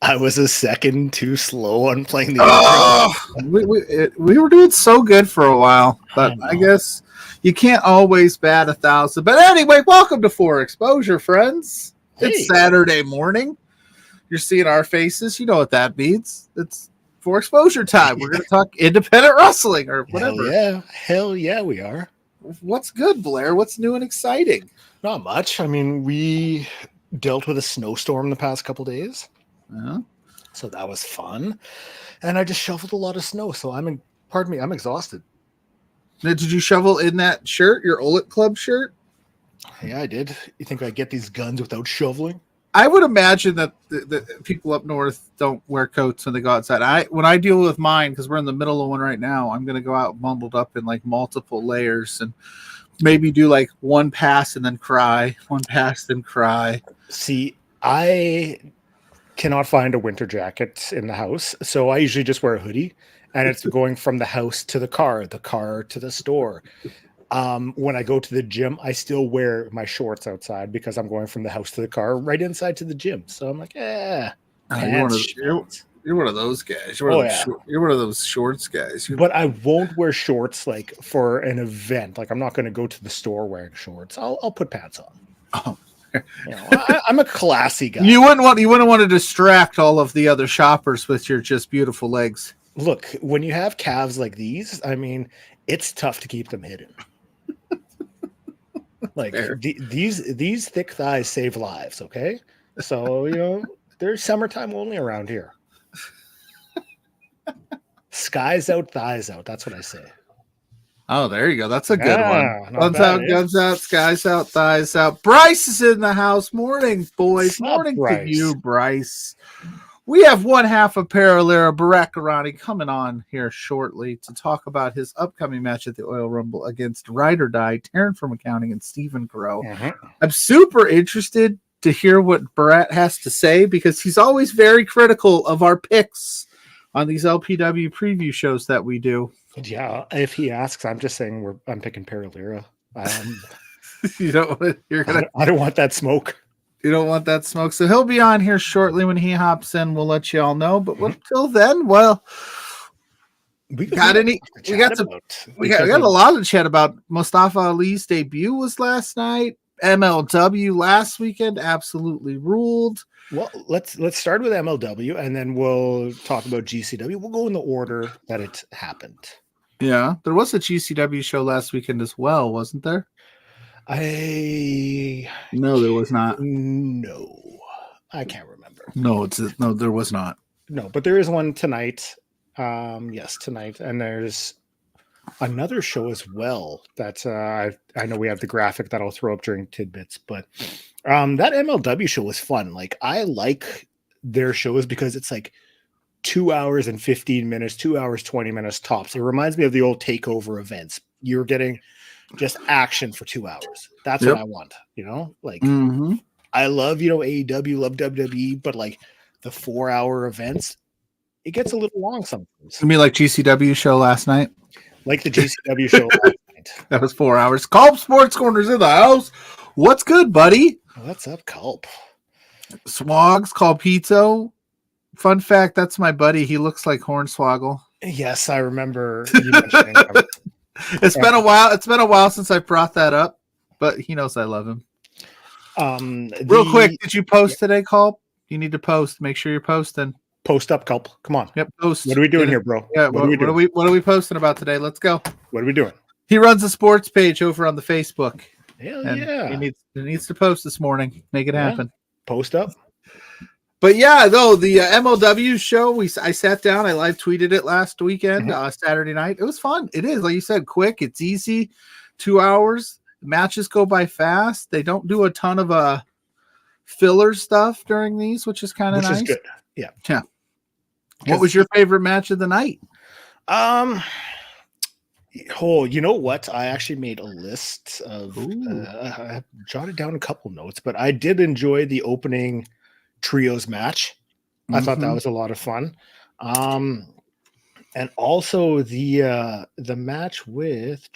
I was a second too slow on playing the Oh, we were doing so good for a while, but I guess you can't always bat 1,000. But anyway, welcome to For Exposure, friends. Hey. It's Saturday morning. You're seeing our faces. You know what that means. It's For Exposure time. We're going to talk independent wrestling or whatever. Hell yeah, we are. What's good, Blair? What's new and exciting? Not much. I mean, we dealt with a snowstorm the past couple days. So that was fun. And I just shoveled a lot of snow. So I'm exhausted. Now, did you shovel in that shirt, your Olet Club shirt? Yeah, I did. You think I get these guns without shoveling? I would imagine that the people up north don't wear coats when they go outside. When I deal with mine, because we're in the middle of one right now, I'm going to go out bundled up in like multiple layers and maybe do like one pass and then cry, one pass then cry. See, I cannot find a winter jacket in the house, so I usually just wear a hoodie, and it's going from the house to the car to the store. When I go to the gym, I still wear my shorts outside because I'm going from the house to the car, right inside to the gym. So I'm like, you're one of those guys. You're one of those shorts guys. But I won't wear shorts like for an event. Like I'm not going to go to the store wearing shorts. I'll put pants on. Oh. I'm a classy guy. You wouldn't want to distract all of the other shoppers with your just beautiful legs. Look, when you have calves like these, I mean, it's tough to keep them hidden. Like these thick thighs save lives, okay? So, there's summertime only around here. Skies out, thighs out. That's what I say. Oh, there you go. That's a good one. Guns out, skies out, thighs out. Bryce is in the house. Morning, boys. Morning to you, Bryce. We have one half of Paralera, Berat Gorani, coming on here shortly to talk about his upcoming match at the Oil Rumble against Ride or Die, Taryn from Accounting, and Stephen Crow. I'm super interested to hear what Berat has to say because he's always very critical of our picks on these LPW preview shows that we do. Yeah, if he asks, I'm just saying I'm picking Paralera. I don't want that smoke. You don't want that smoke. So he'll be on here shortly when he hops in. We'll let you all know. But until then, well, we got a lot to chat about. Mustafa Ali's debut was last night. MLW last weekend absolutely ruled. Well, let's start with MLW and then we'll talk about GCW. We'll go in the order that it happened. Yeah, there was a GCW show last weekend as well, wasn't there? No, there was not. No, I can't remember. No, there was not. No, but there is one tonight. Yes, tonight, and there's another show as well that I know we have the graphic that I'll throw up during tidbits, but that MLW show was fun. Like I like their shows because it's like 2 hours and 15 minutes, 2 hours, 20 minutes tops. It reminds me of the old takeover events. You're getting just action for 2 hours. That's what I want, like I love, AEW, love WWE, but like the 4 hour events, it gets a little long sometimes. You mean like GCW show last night? Like the GCW show last night. That was 4 hours. Culp Sports Corner's in the house. What's good, buddy? What's up, Culp? Swags, Culpito. Fun fact, that's my buddy. He looks like Hornswoggle. Yes, I remember you mentioning him. It's been a while. It's been a while since I brought that up, but he knows I love him. Real quick, did you post today, Culp? You need to post. Make sure you're posting. Post up, Culp. Come on. Yep, post. What are we doing here, bro? Yeah, what are we posting about today? Let's go. What are we doing? He runs a sports page over on the Facebook. Hell yeah. He needs to post this morning. Make it happen. Post up. But yeah, though the MLW show, I sat down, I live tweeted it last weekend, Saturday night. It was fun. It is, like you said, quick. It's easy. 2 hours. Matches go by fast. They don't do a ton of filler stuff during these, which is kind of nice. Which is good. Yeah. Yeah. What was your favorite match of the night? You know what? I actually made a list of. I jotted down a couple notes, but I did enjoy the opening trios match. I thought that was a lot of fun. And also the match with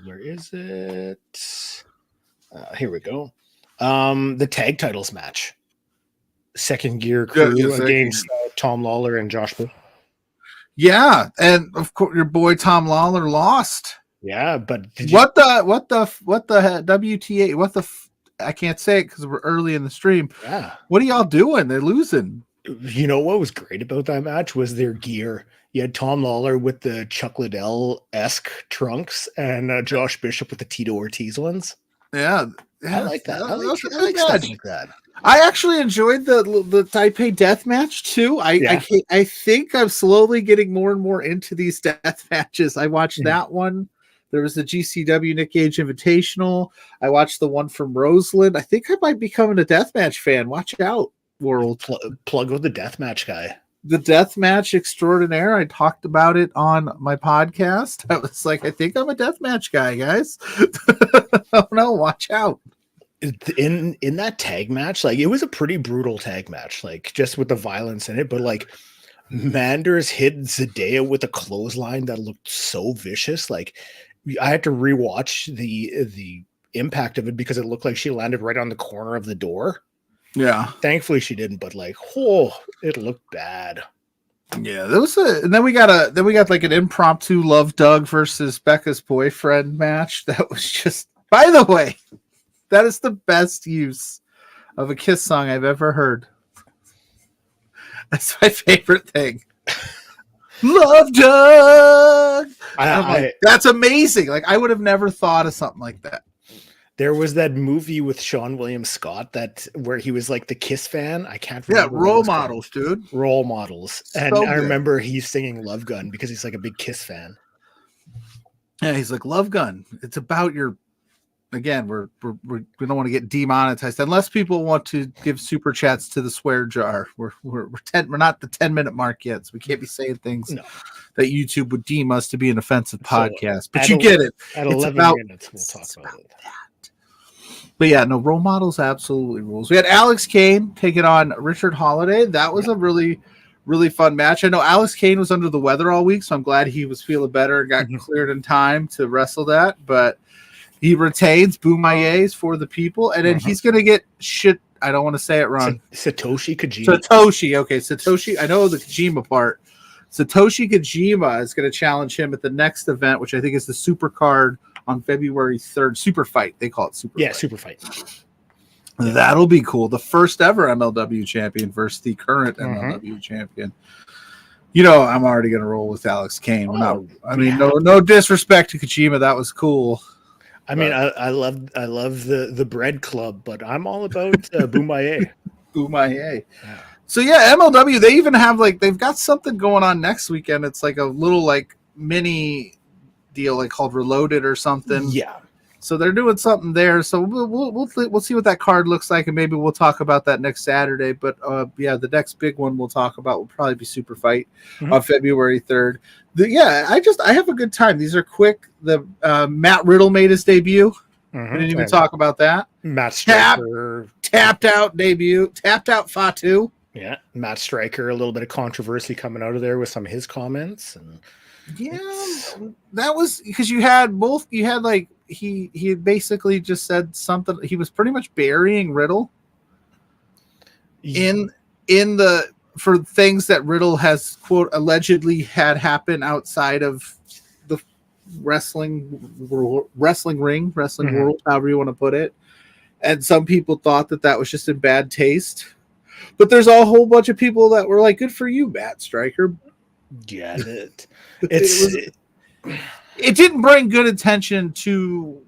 where is it? Here we go. The tag titles match. second gear crew against Tom Lawler and Josh Bush. Yeah, and of course your boy Tom Lawler lost. Yeah, but what the WTA? I can't say it because we're early in the stream. Yeah, what are y'all doing? They're losing. You know what was great about that match was their gear. You had Tom Lawler with the Chuck Liddell-esque trunks and Josh Bishop with the Tito Ortiz ones. Yeah, I like that. I like stuff like that. I actually enjoyed the Taipei death match too. I think I'm slowly getting more and more into these death matches. I watched that one. There was the GCW Nick Gage Invitational. I watched the one from Roseland. I think I might be becoming a deathmatch fan. Watch out, world. Pluggo the deathmatch guy. The deathmatch extraordinaire. I talked about it on my podcast. I was like, I think I'm a deathmatch guy, guys. Oh no, watch out. In that tag match, like it was a pretty brutal tag match, like just with the violence in it, but like Manders hit Zendaya with a clothesline that looked so vicious. Like I had to rewatch the impact of it because it looked like she landed right on the corner of the door. Yeah, thankfully she didn't, but like, it looked bad. Yeah, there was and then we got like an impromptu Love Doug versus Becca's boyfriend match. That was just, by the way, that is the best use of a Kiss song I've ever heard. That's my favorite thing. Love Doug. That's amazing. Like I would have never thought of something like that. There was that movie with Sean William Scott where he was like the Kiss fan. I can't remember. Yeah, Role Models, dude. Role Models. And I remember he's singing Love Gun because he's like a big Kiss fan. Yeah, he's like, Love Gun. It's about your. Again, we don't want to get demonetized unless people want to give super chats to the swear jar. We're not the 10-minute mark yet, so we can't be saying things that YouTube would deem us to be an offensive podcast. But you get it. At 11 minutes, we'll talk about it. That. But yeah, no, Role Models absolutely rules. We had Alex Kane taking on Richard Holiday. That was a really, really fun match. I know Alex Kane was under the weather all week, so I'm glad he was feeling better and got cleared in time to wrestle that. But he retains Boomayes for the people, and then he's going to get shit. I don't want to say it wrong. Satoshi Kojima. Satoshi. I know the Kojima part. Satoshi Kojima is going to challenge him at the next event, which I think is the Super Card on February 3rd. Super Fight. They call it Super Fight. Yeah, Super Fight. That'll be cool. The first ever MLW champion versus the current MLW champion. You know, I'm already going to roll with Alex Kane. No disrespect to Kojima. That was cool. I mean, I love the Bread Club, but I'm all about Boomaye. Boomaye. Yeah. So yeah, MLW, they even have they've got something going on next weekend. It's like a little mini deal called Reloaded or something. Yeah. So they're doing something there. So we'll see what that card looks like, and maybe we'll talk about that next Saturday. But the next big one we'll talk about will probably be Super Fight on February 3rd. I have a good time. These are quick. The Matt Riddle made his debut. We didn't even talk about that. Matt Striker tapped out debut. Tapped out Fatu. Yeah, Matt Striker. A little bit of controversy coming out of there with some of his comments, and that was because you had both. You had he basically just said something. He was pretty much burying Riddle in the. For things that Riddle has, quote, allegedly had happen outside of the wrestling ring, world, however you want to put it. And some people thought that was just in bad taste. But there's a whole bunch of people that were like, good for you, Matt Striker. Yeah, it didn't bring good attention to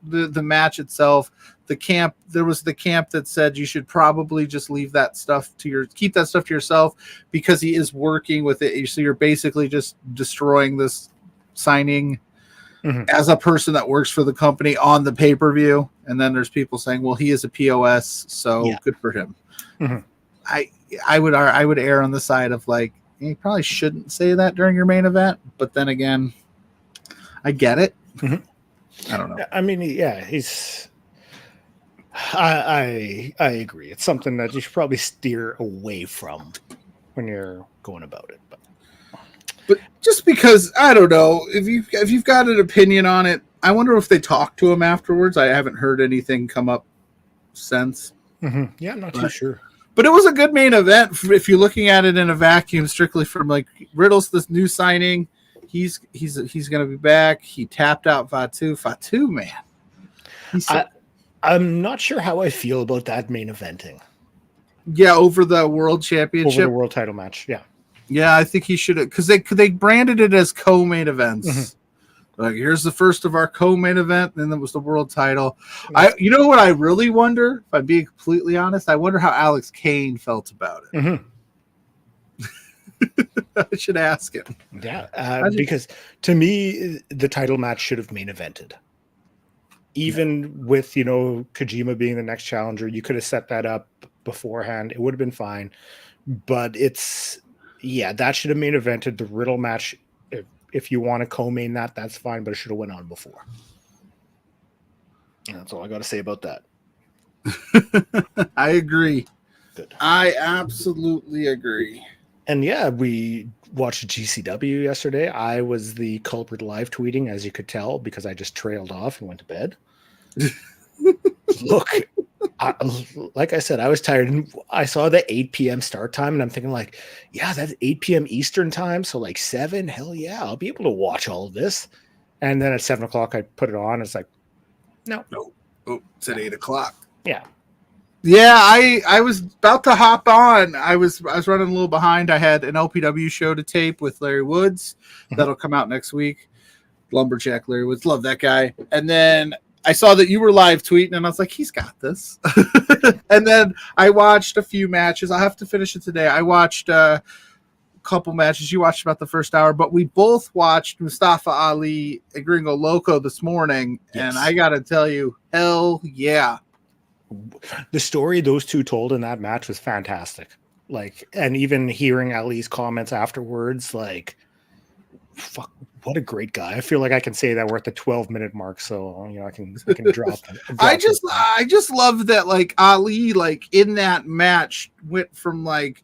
the match itself. There was the camp that said you should probably just keep that stuff to yourself because he is working with it. So you're basically just destroying this signing as a person that works for the company on the pay-per-view. And then there's people saying, well, he is a POS, so good for him. I would err on the side of you probably shouldn't say that during your main event, but then again, I get it. I don't know. I mean, he's. I agree. It's something that you should probably steer away from when you're going about it. But just because I don't know if you've got an opinion on it, I wonder if they talked to him afterwards. I haven't heard anything come up since. Yeah, I'm not too sure. But it was a good main event if you're looking at it in a vacuum, strictly from like Riddle's this new signing. He's going to be back. He tapped out Fatu. Fatu, man. I'm not sure how I feel about that main eventing. Yeah, over the world championship. Over the world title match, yeah. Yeah, I think he should have, because they branded it as co-main events. Mm-hmm. Like, here's the first of our co-main event, and then there was the world title. You know what I really wonder, if I'm being completely honest? I wonder how Alex Kane felt about it. Mm-hmm. I should ask him. Yeah, because to me, the title match should have main evented. Even with, Kojima being the next challenger, you could have set that up beforehand. It would have been fine. But that should have main evented. The Riddle match, if you want to co-main that, that's fine, but it should have went on before. And that's all I got to say about that. I agree. Good. I absolutely agree. And yeah, we watched GCW yesterday. I was the culprit live tweeting, as you could tell, because I just trailed off and went to bed. Look, like I said, I was tired. And I saw the 8 p.m. start time, and I'm thinking like, yeah, that's 8 p.m. Eastern time. So like 7, hell yeah, I'll be able to watch all of this. And then at 7 o'clock, I put it on. It's like, no. Oh, it's at 8 o'clock. Yeah. Yeah, I was about to hop on. I was running a little behind. I had an LPW show to tape with Larry Woods. That'll come out next week. Lumberjack Larry Woods. Love that guy. And then I saw that you were live tweeting, and I was like, he's got this. And then I watched a few matches. I'll have to finish it today. I watched a couple matches. You watched about the first hour, but we both watched Mustafa Ali and Gringo Loco this morning. Yes. And I got to tell you, hell yeah. The story those two told in that match was fantastic. Like, and even hearing Ali's comments afterwards, like, fuck, what a great guy. I feel like I can say that we're at the 12-minute mark, so I can drop. I just love that, like, Ali, like, in that match went from like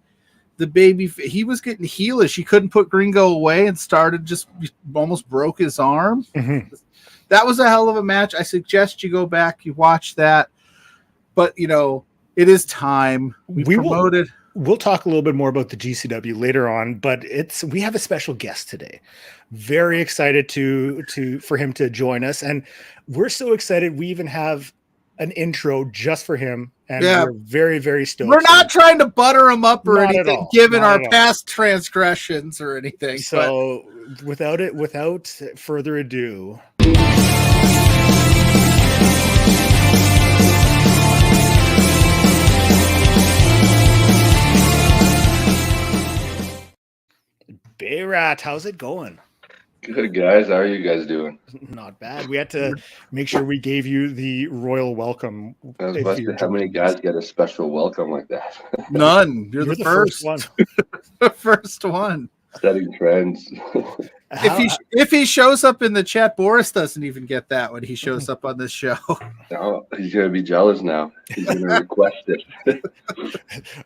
the baby, he was getting heelish. He couldn't put Gringo away and started just almost broke his arm. Mm-hmm. That was a hell of a match. I suggest you go back, you watch that. But, it is time. We'll talk a little bit more about the GCW later on, but we have a special guest today. Very excited for him to join us. And we're so excited. We even have an intro just for him. And we're very, very stoked. We're not trying to butter him up or anything, given our past transgressions or anything. So without further ado, Berat, how's it going? Good, guys. How are you guys doing? Not bad. We had to make sure we gave you the royal welcome. I was about to say, how many guys get a special welcome like that? None. You're the first one. The first one. Setting trends. If he shows up in the chat, Boris doesn't even get that when he shows up on this show. No, he's going to be jealous now. He's going to request it.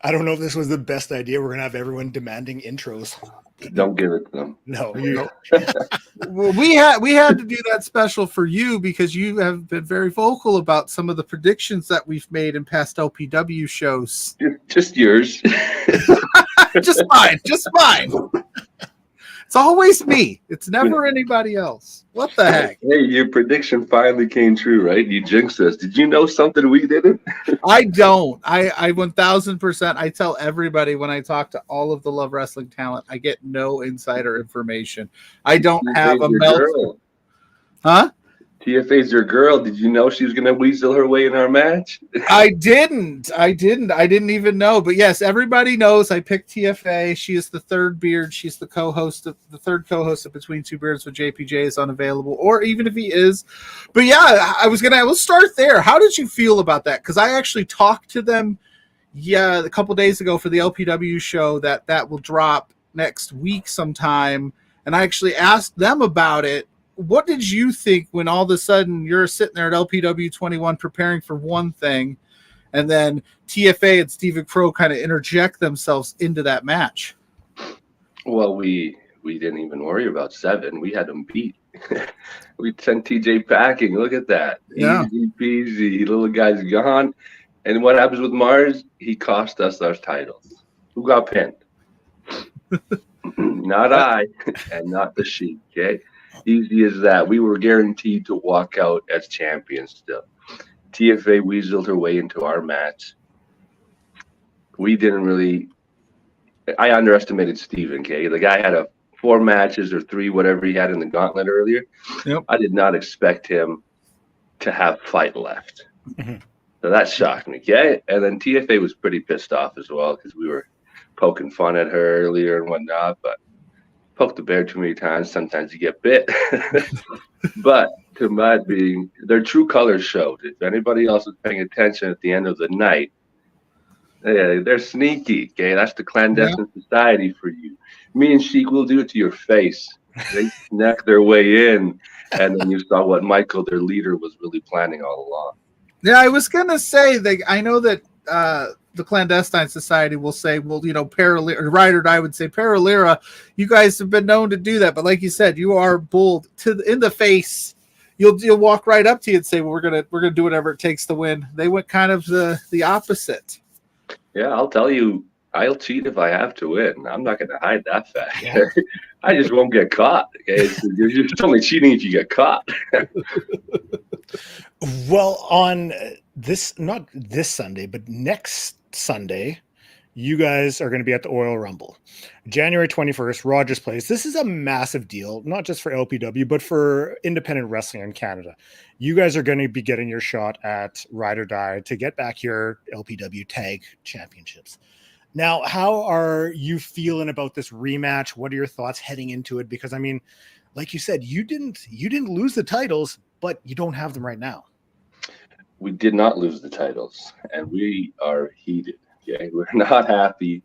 I don't know if this was the best idea. We're going to have everyone demanding intros. Don't give it to them. No. Well, we had to do that special for you because you have been very vocal about some of the predictions that we've made in past LPW shows. Just yours. Just mine. It's always me. It's never anybody else. What the heck? Hey, your prediction finally came true, right? You jinxed us. Did you know something we didn't? I don't. I 1000%. I tell everybody when I talk to all of the Love Wrestling talent, I get no insider information. I don't have a melt. Huh? TFA's your girl. Did you know she was going to weasel her way in our match? I didn't even know. But yes, everybody knows I picked TFA. She is the third beard. She's the third co-host of Between Two Beards when JPJ is unavailable, or even if he is. But yeah, we'll start there. How did you feel about that? Because I actually talked to them a couple days ago for the LPW show that will drop next week sometime. And I actually asked them about it. What did you think when all of a sudden you're sitting there at LPW 21 preparing for one thing, and then TFA and Stephen Crow kind of interject themselves into that match? Well, we didn't even worry about 7. We had them beat. We sent TJ packing. Look at that. Yeah. Easy peasy. Little guy's gone. And what happens with Mars? He cost us our titles. Who got pinned? Not I, and not the Sheik. Okay, easy as that. We were guaranteed to walk out as champions still. TFA weaseled her way into our match. We didn't really. I underestimated Steven. Okay, the guy had 4 matches or 3, whatever he had in the gauntlet earlier. Yep. I did not expect him to have fight left. Mm-hmm. So that shocked me. Okay, and then TFA was pretty pissed off as well because we were poking fun at her earlier and whatnot, but poke the bear too many times, sometimes you get bit. But to my being, their true colors showed. If anybody else was paying attention at the end of the night, they're sneaky. Okay, that's the clandestine society for you. Me and Sheik will do it to your face. They snuck their way in, and then you saw what Michael, their leader, was really planning all along. Yeah, I was gonna say that I know that the clandestine society will say, well, you know, Ride or Die would say, Paralira, you guys have been known to do that, but like you said, you are bold in the face. You'll walk right up to you and say, well, we're gonna do whatever it takes to win. They went kind of the opposite. Yeah, I'll tell you, I'll cheat if I have to win. I'm not gonna hide that fact. Yeah. I just won't get caught. Okay? It's only cheating if you get caught. Well, on not this Sunday, but next Sunday, you guys are going to be at the Oil Rumble. January 21st, Rogers Place. This is a massive deal, not just for LPW, but for independent wrestling in Canada. You guys are going to be getting your shot at Ride or Die to get back your LPW tag championships. Now, how are you feeling about this rematch? What are your thoughts heading into it? Because, I mean, like you said, you didn't lose the titles, but you don't have them right now. We did not lose the titles, and we are heated. Okay, we're not happy.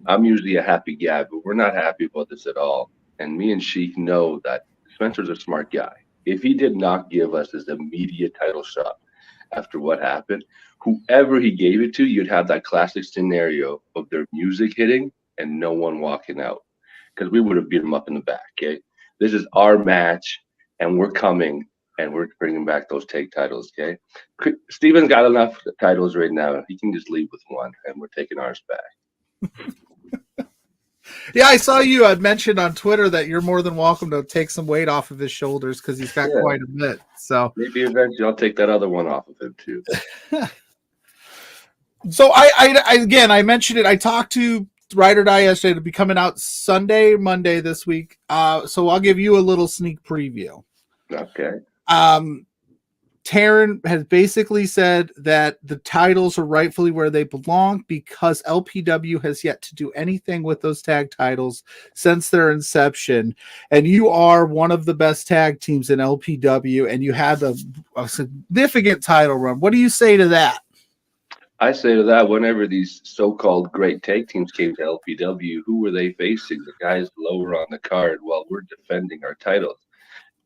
I'm usually a happy guy, but we're not happy about this at all. And me and Sheik know that Spencer's a smart guy. If he did not give us his immediate title shot after what happened, whoever he gave it to, you'd have that classic scenario of their music hitting and no one walking out, because we would have beat him up in the back. Okay, this is our match, and we're coming. And we're bringing back those tag titles, okay? Steven's got enough titles right now. He can just leave with one, and we're taking ours back. Yeah, I saw you had mentioned on Twitter that you're more than welcome to take some weight off of his shoulders because he's got quite a bit. So maybe eventually I'll take that other one off of him too. So I mentioned it. I talked to Ride or Die yesterday to be coming out Monday this week. So I'll give you a little sneak preview. Okay. Taryn has basically said that the titles are rightfully where they belong because LPW has yet to do anything with those tag titles since their inception. And you are one of the best tag teams in LPW, and you had a significant title run. What do you say to that? I say to that, whenever these so-called great tag teams came to LPW, who were they facing? The guys lower on the card while we're defending our titles.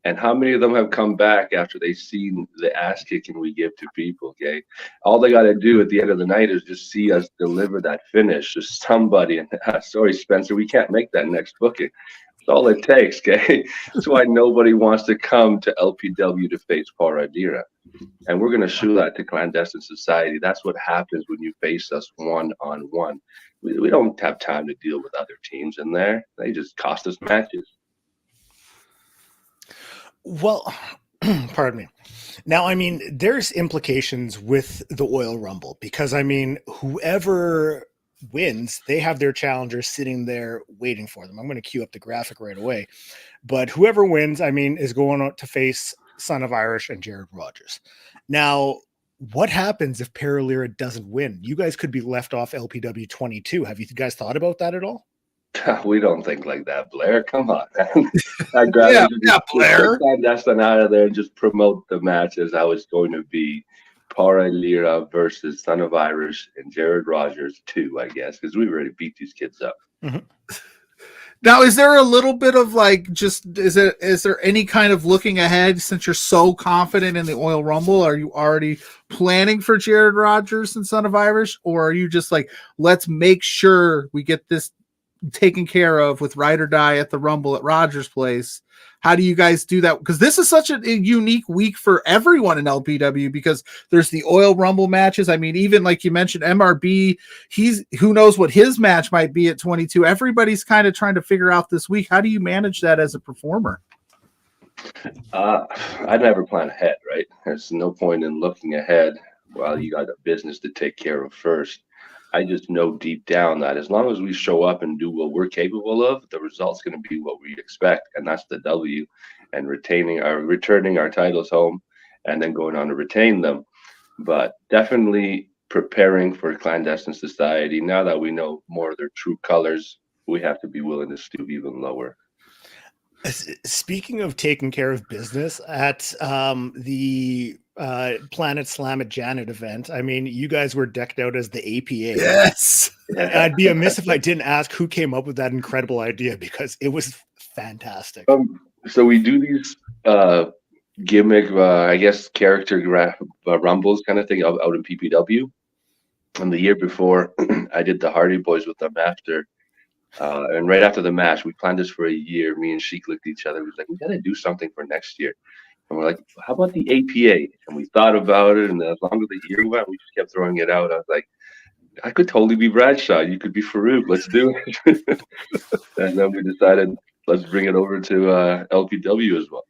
And how many of them have come back after they've seen the ass kicking we give to people, okay? All they got to do at the end of the night is just see us deliver that finish to somebody. And sorry, Spencer, we can't make that next booking. That's all it takes, okay? That's why nobody wants to come to LPW to face Paul Rivera. And we're going to show that to clandestine society. That's what happens when you face us one-on-one. We don't have time to deal with other teams in there. They just cost us matches. Well, pardon me. Now, I mean, there's implications with the Oil Rumble because, I mean, whoever wins, they have their challenger sitting there waiting for them. I'm going to cue up the graphic right away. But whoever wins, I mean, is going to face Son of Irish and Jared Rogers. Now, what happens if Paralira doesn't win? You guys could be left off LPW 22. Have you guys thought about that at all? We don't think like that, Blair. Come on, man. Blair. That's not out of there and just promote the match as how it's going to be. Para Lira versus Son of Irish and Jared Rogers 2, I guess, because we've already beat these kids up. Mm-hmm. Now, is there a little bit of is there any kind of looking ahead since you're so confident in the Oil Rumble? Are you already planning for Jared Rogers and Son of Irish, or are you just like, let's make sure we get this taken care of with Ride or Die at the Rumble at Rogers Place. How do you guys do that? Because this is such a unique week for everyone in LPW, because there's the Oil Rumble matches. I mean, even like you mentioned, MRB, who knows what his match might be at 22. Everybody's kind of trying to figure out this week. How do you manage that as a performer? I never plan ahead, right? There's no point in looking ahead while you got a business to take care of first. I just know deep down that as long as we show up and do what we're capable of, the result's going to be what we expect, and that's the W, and returning our titles home, and then going on to retain them. But definitely preparing for clandestine society. Now that we know more of their true colors, we have to be willing to stoop even lower. Speaking of taking care of business at the Planet Slam at Janet event, I mean, you guys were decked out as the APA. Yes. I'd be amiss if I didn't ask who came up with that incredible idea, because it was fantastic. So we do these gimmick, I guess, character rumbles kind of thing out in PPW. And the year before, I did the Hardy Boys with them after. And right after the match, we planned this for a year. Me and Sheik looked at each other. We was like, we got to do something for next year. And we're like, how about the APA? And we thought about it. And as long as the year went, we just kept throwing it out. I was like, I could totally be Bradshaw. You could be Farouk. Let's do it. And then we decided, let's bring it over to LPW as well.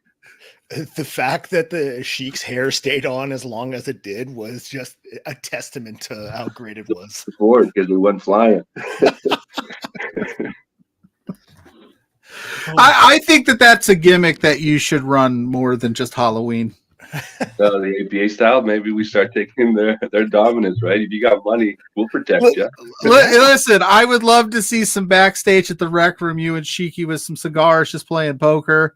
The fact that the Sheik's hair stayed on as long as it did was just a testament to how great it was. Because we went flying. I think that's a gimmick that you should run more than just Halloween. The APA style, maybe we start taking their dominance, right? If you got money, we'll protect you. Listen, I would love to see some backstage at the Rec Room, you and Sheiky with some cigars, just playing poker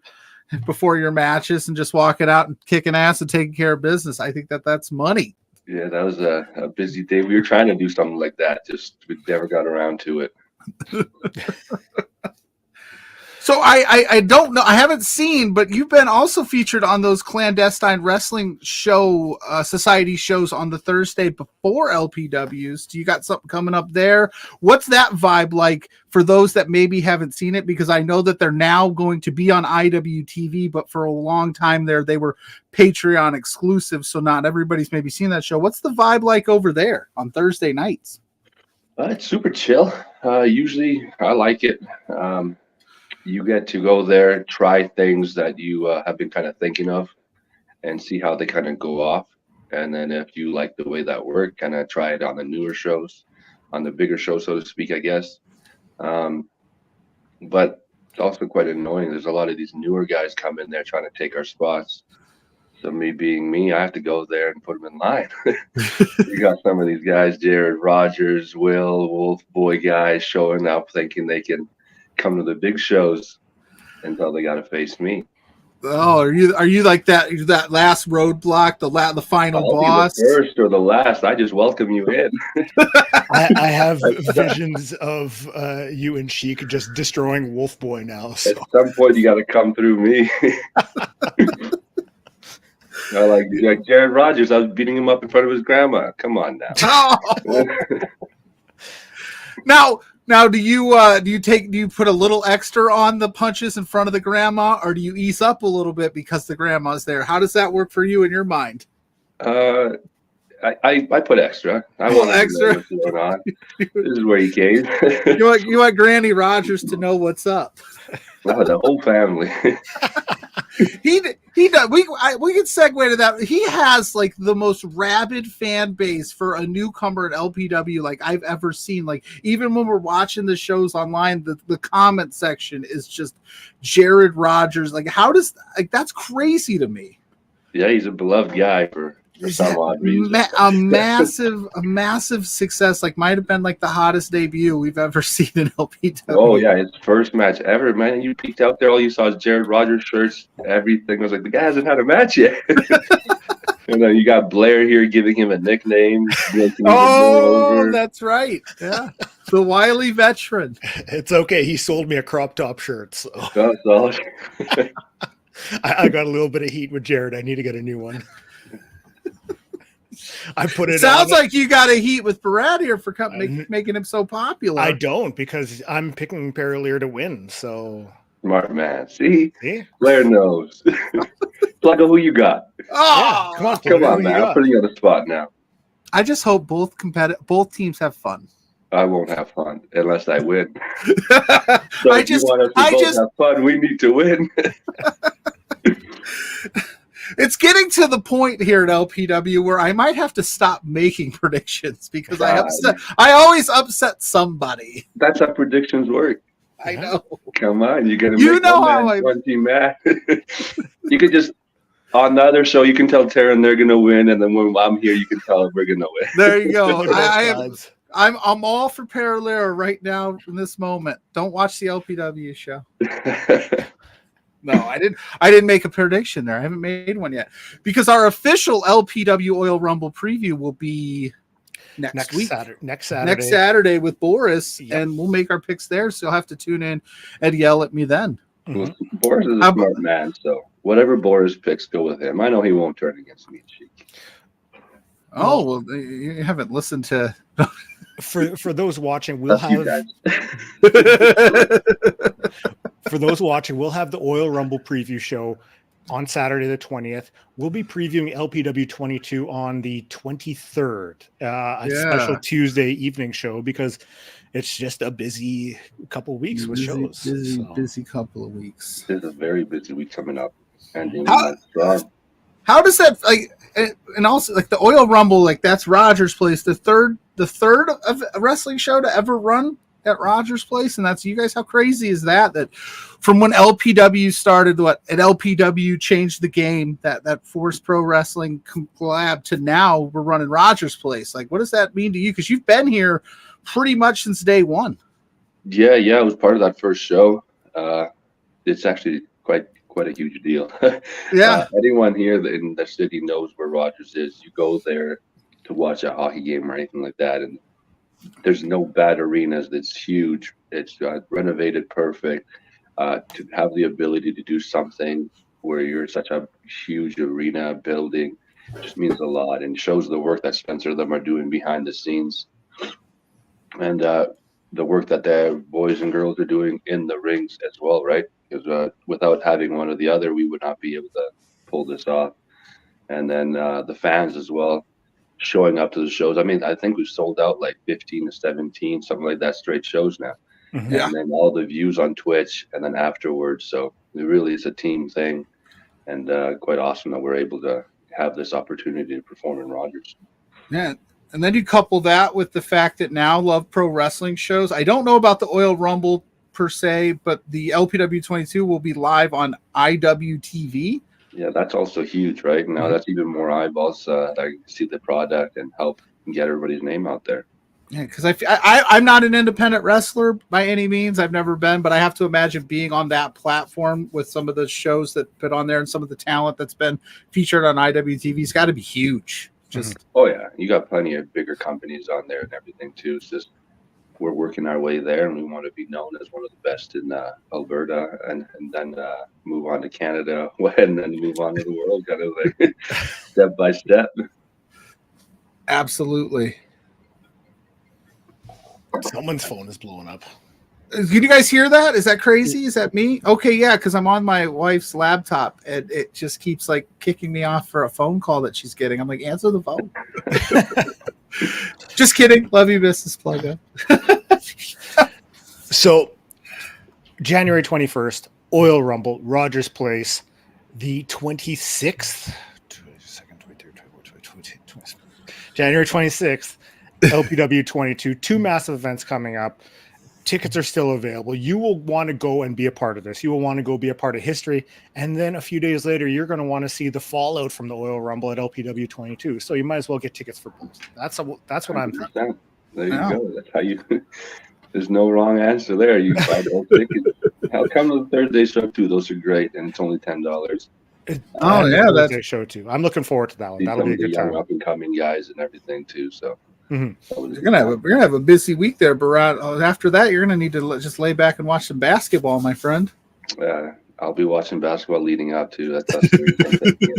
before your matches and just walking out and kicking ass and taking care of business. I think that's money. Yeah, that was a busy day. We were trying to do something like that, just we never got around to it. So I don't know. I haven't seen, but you've been also featured on those clandestine wrestling show society shows on the Thursday before LPWs. Do you got something coming up there? What's that vibe like for those that maybe haven't seen it? Because I know that they're now going to be on IWTV, but for a long time there, they were Patreon exclusive. So not everybody's maybe seen that show. What's the vibe like over there on Thursday nights? It's super chill. Usually I like it. You get to go there, try things that you have been kind of thinking of, and see how they kind of go off. And then if you like the way that work, kind of try it on the newer shows, on the bigger shows, so to speak, I guess. But it's also quite annoying. There's a lot of these newer guys come in there trying to take our spots. So me being me, I have to go there and put them in line. You got some of these guys, Jared Rogers, Wolf Boy guys, showing up thinking they can come to the big shows until they got to face me. Oh, are you like that last roadblock, the final boss? Be the first or the last. I just welcome you in. I have visions of you and Sheik just destroying Wolf Boy now. So. At some point, you got to come through me. Like Jared Rogers, I was beating him up in front of his grandma. Come on now. Oh. Now, do you put a little extra on the punches in front of the grandma, or do you ease up a little bit because the grandma's there? How does that work for you in your mind? I put extra. I want extra. What's going on. This is where he came. You want Granny Rogers to know what's up. No, the whole family. He does. We can segue to that. He has like the most rabid fan base for a newcomer at LPW like I've ever seen. Like even when we're watching the shows online, the comment section is just Jared Rogers. Like that's crazy to me. Yeah, he's a beloved guy for some odd reason. A massive success. Like might have been like the hottest debut we've ever seen in LPW. Oh yeah, his first match ever, man. You peeked out there, all you saw is Jared Rogers shirts. Everything was like the guy hasn't had a match yet. And then you got Blair here giving him a nickname. Oh, that's right. Yeah, the wily veteran. It's okay. He sold me a crop top shirt. So. That's all. I got a little bit of heat with Jared. I need to get a new one. I put it. Sounds like you got a heat with Berat here for making him so popular. I don't, because I'm picking Paraleer to win. So smart man. See? Blair knows. Pluggo, who you got? Oh, yeah, come on, man. I'm putting you on the spot now. I just hope both teams have fun. I won't have fun unless I win. So if you want us to both have fun, we need to win. It's getting to the point here at LPW where I might have to stop making predictions because I always upset somebody. That's how predictions work. I know. Come on, you gotta make one team mad. You could just on the other show you can tell Taryn they're gonna win, and then when I'm here you can tell them we're gonna win. There you go. I'm all for Paraleer right now in this moment. Don't watch the LPW show. No, I didn't make a prediction there. I haven't made one yet because our official LPW Oil Rumble preview will be next week. Next Saturday with Boris, and we'll make our picks there. So you'll have to tune in and yell at me then. Well, Boris is a smart man, so whatever Boris picks, go with him. I know he won't turn against me, Cheek. Oh, well, you haven't listened to. For those watching, we'll have. For those watching, we'll have the Oil Rumble preview show on Saturday the 20th. We'll be previewing LPW 22 on the 23rd, a special Tuesday evening show because it's just a busy couple of weeks with shows. Busy couple of weeks. It's a very busy week coming up. And how does that and also like the Oil Rumble, like that's Rogers Place, the third of a wrestling show to ever run at Rogers Place, and that's you guys. How crazy is that? That from when LPW started, and LPW changed the game, that Force Pro Wrestling collab to now we're running Rogers Place. Like, what does that mean to you? Because you've been here pretty much since day one. Yeah, it was part of that first show. It's actually quite a huge deal. Yeah. Anyone here in the city knows where Rogers is. You go there to watch a hockey game or anything like that, and there's no bad arenas. That's huge. It's renovated perfect. To have the ability to do something where you're such a huge arena building just means a lot and shows the work that Spencer and them are doing behind the scenes, and the work that the boys and girls are doing in the rings as well, right? Because without having one or the other, we would not be able to pull this off. And then the fans as well, showing up to the shows. I mean, I think we've sold out like 15 to 17, something like that, straight shows now. Mm-hmm. And then all the views on Twitch and then afterwards. So it really is a team thing, and quite awesome that we're able to have this opportunity to perform in Rogers. Yeah. And then you couple that with the fact that now Love Pro Wrestling shows. I don't know about the Oil Rumble per se, but the LPW 22 will be live on IWTV. Yeah, that's also huge, right? Now that's even more eyeballs that can see the product and help get everybody's name out there. Yeah, because I'm not an independent wrestler by any means. I've never been, but I have to imagine being on that platform with some of the shows that put on there and some of the talent that's been featured on IWTV has got to be huge. Oh yeah, you got plenty of bigger companies on there and everything too. It's just we're working our way there, and we want to be known as one of the best in Alberta, and then move on to Canada, and then move on to the world, kind of like step by step. Absolutely. Someone's phone is blowing up. Can you guys hear that? Is that crazy? Is that me? Okay, yeah, because I'm on my wife's laptop, and it just keeps like kicking me off for a phone call that she's getting. I'm like, answer the phone. Just kidding. Love you, Mrs. Pluggo. So, January 21st, Oil Rumble, Rogers Place, the 26th. January 26th, LPW 22. Two massive events coming up. Tickets are still available. You will want to go and be a part of this. You will want to go be a part of history. And then a few days later, you're going to want to see the fallout from the Oil Rumble at LPW 22. So you might as well get tickets for both. That's what I'm thinking. There you go. That's how you. There's no wrong answer there. You buy those tickets. How come the Thursday show too? Those are great, and it's only $10. Oh yeah, Thursday show too. I'm looking forward to that one. That'll be a good time. Up and coming guys and everything too. So. Mm-hmm. We're gonna have a busy week there, Berat. After that, you're gonna need to just lay back and watch some basketball, my friend. I'll be watching basketball leading up to that's how serious I'm taking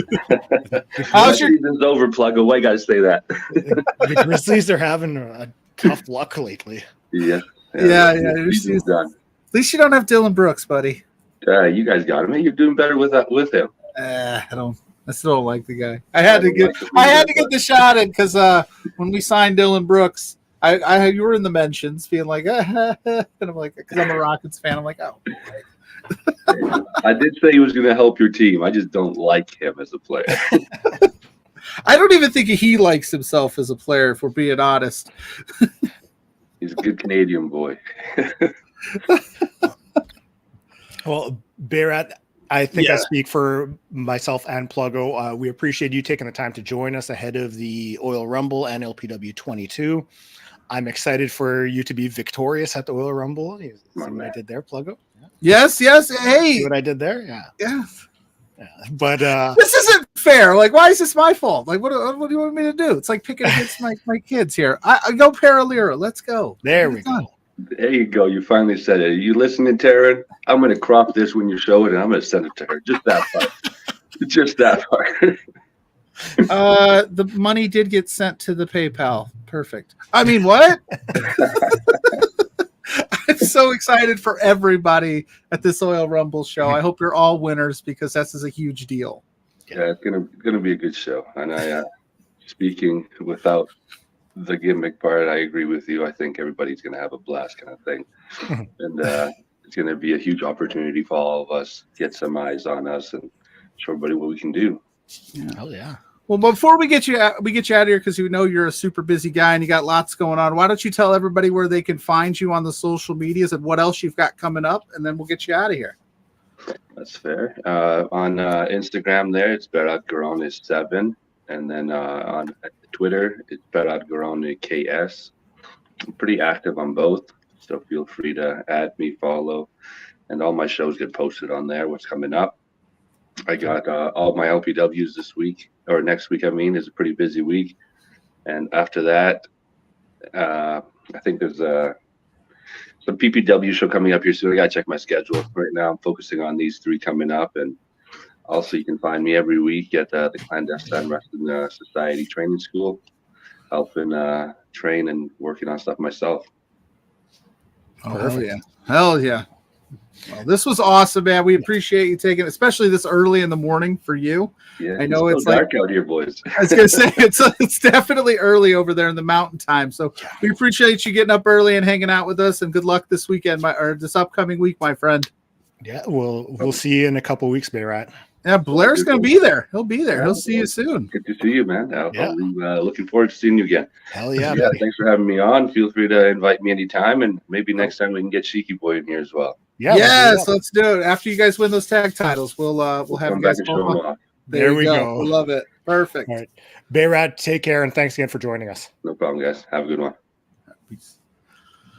it. How's your season's over, Pluggo? Why gotta say that? The Grizzlies are having a tough luck lately. Yeah. Season's done. At least you don't have Dylan Brooks, buddy. You guys got him. You're doing better with him. I still don't like the guy. I had to get the shot in because when we signed Dylan Brooks, you were in the mentions being like, and I'm like, because I'm a Rockets fan, I'm like, oh. I did say he was going to help your team. I just don't like him as a player. I don't even think he likes himself as a player, if we're being honest. He's a good Canadian boy. Well, Berat, I think I speak for myself and Pluggo. We appreciate you taking the time to join us ahead of the Oil Rumble and LPW 22. I'm excited for you to be victorious at the Oil Rumble. See what I did there, Pluggo? Yes. Hey. See what I did there? Yeah. But this isn't fair. Like, why is this my fault? Like, what do you want me to do? It's like picking against my kids here. I go Paralira. Let's go. There we go. There you go. You finally said it. Are you listening, Taryn? I'm going to crop this when you show it, and I'm going to send it to her. Just that part. Just that part. The money did get sent to the PayPal. Perfect. I mean, what? I'm so excited for everybody at this Oil Rumble show. I hope you're all winners because this is a huge deal. Yeah, it's gonna be a good show. And I, speaking without the gimmick part, I agree with you. I think everybody's gonna have a blast, kind of thing, and it's gonna be a huge opportunity for all of us to get some eyes on us and show everybody what we can do. Yeah. Oh yeah. Well, before we get you out of here, because we know you're a super busy guy and you got lots going on, why don't you tell everybody where they can find you on the social medias and what else you've got coming up, and then we'll get you out of here. That's fair. On Instagram there, it's Berat Gorani 7, and then on Twitter, it's Berat Gorani KS. I'm pretty active on both, so feel free to add me, follow, and all my shows get posted on there, what's coming up. I got all my LPWs this week, or next week, I mean, is a pretty busy week. And after that, I think there's some PPW show coming up here soon. I got to check my schedule. Right now, I'm focusing on these 3 coming up. And also, you can find me every week at the Clandestine Wrestling Society Training School, helping train and working on stuff myself. Oh, hell yeah. Well, this was awesome, man. We appreciate you taking, especially this early in the morning for you. Yeah, I know it's dark out here, boys. I was gonna say it's definitely early over there in the mountain time. So we appreciate you getting up early and hanging out with us. And good luck this weekend, or this upcoming week, my friend. Yeah, we'll see you in a couple of weeks, Berat. Yeah, Blair's gonna be there. He'll be there. He'll see you soon. Good to see you, man. I'll be looking forward to seeing you again. Hell yeah, yeah. Thanks for having me on. Feel free to invite me anytime, and maybe next time we can get Cheeky Boy in here as well. Yeah, yes, let's do it. After you guys win those tag titles, we'll have you guys on. There we go. We love it. Perfect. All right. Berat, take care, and thanks again for joining us. No problem, guys. Have a good one. Peace.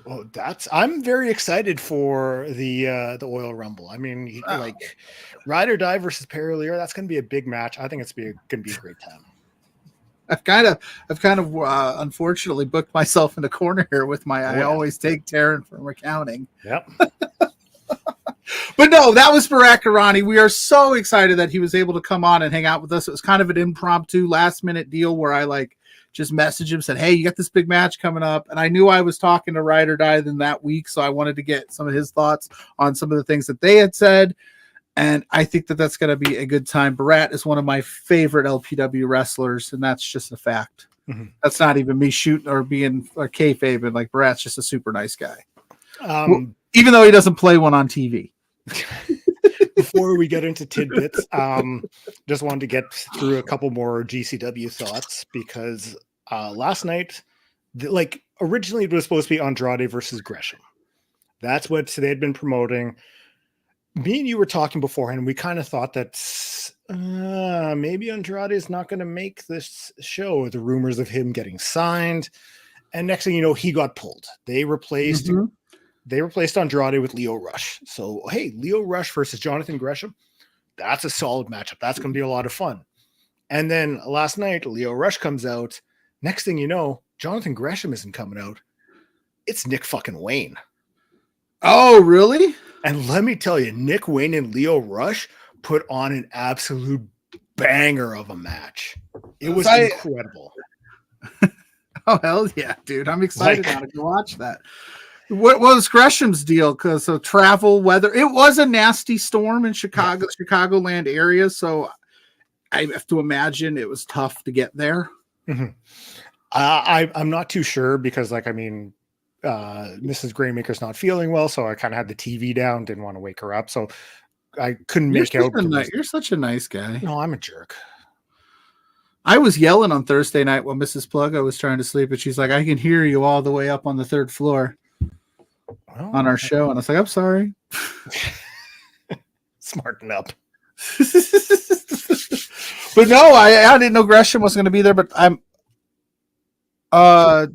Well, I'm very excited for the Oil Rumble. I mean, like Ride or Die versus Paralira, that's going to be a big match. I think it's going to be a great time. I've kind of unfortunately booked myself in a corner here with I always take Taryn from accounting. Yep. But no, that was Berat Gorani. We are so excited that he was able to come on and hang out with us. It was kind of an impromptu last-minute deal where I just messaged him, said, hey, you got this big match coming up. And I knew I was talking to Ride or Die that week, so I wanted to get some of his thoughts on some of the things that they had said. And I think that that's going to be a good time. Berat is one of my favorite LPW wrestlers, and that's just a fact. Mm-hmm. That's not even me shooting or being kayfabing. Like, Berat's just a super nice guy. Even though he doesn't play one on TV. Before we get into tidbits, just wanted to get through a couple more GCW thoughts because last night, originally it was supposed to be Andrade versus Gresham. That's what they had been promoting. Me and you were talking beforehand, and we kind of thought that maybe Andrade is not going to make this show. The rumors of him getting signed, and next thing you know, he got pulled. They replaced Andrade with Lio Rush. So, hey, Lio Rush versus Jonathan Gresham, that's a solid matchup. That's going to be a lot of fun. And then last night, Lio Rush comes out. Next thing you know, Jonathan Gresham isn't coming out. It's Nick fucking Wayne. Oh, really? And let me tell you, Nick Wayne and Lio Rush put on an absolute banger of a match. It was incredible. Oh, hell yeah, dude. I'm excited now to go watch that. What was Gresham's deal? Because of travel, weather. It was a nasty storm in Chicago, Chicagoland area. So I have to imagine it was tough to get there. Mm-hmm. I'm not too sure because, like, I mean, Mrs. Graymaker's not feeling well, so I kind of had the TV down, didn't want to wake her up. So I couldn't make out. You're such a nice guy. No, I'm a jerk. I was yelling on Thursday night while Mrs. Pluggo was trying to sleep, and she's like, I can hear you all the way up on the third floor on our show. And I was like, I'm sorry. Smarten up. But no, I didn't know Gresham was going to be there, but I'm sorry.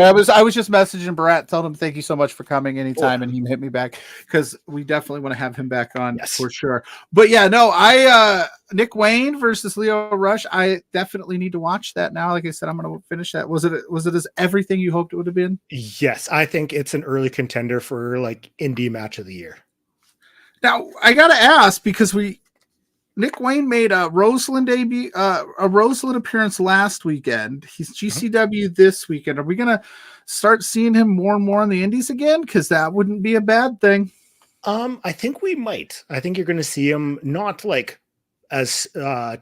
I was just messaging Berat, telling him thank you so much for coming anytime, and he hit me back because we definitely want to have him back on for sure. But yeah, no, Nick Wayne versus Lio Rush. I definitely need to watch that now. Like I said, I'm going to finish that. Was it as everything you hoped it would have been? Yes, I think it's an early contender for like indie match of the year. Now I got to ask because Nick Wayne made a Roseland debut, a Roseland appearance last weekend. He's GCW this weekend. Are we going to start seeing him more and more on the indies again? Because that wouldn't be a bad thing. I think we might. I think you're going to see him not like as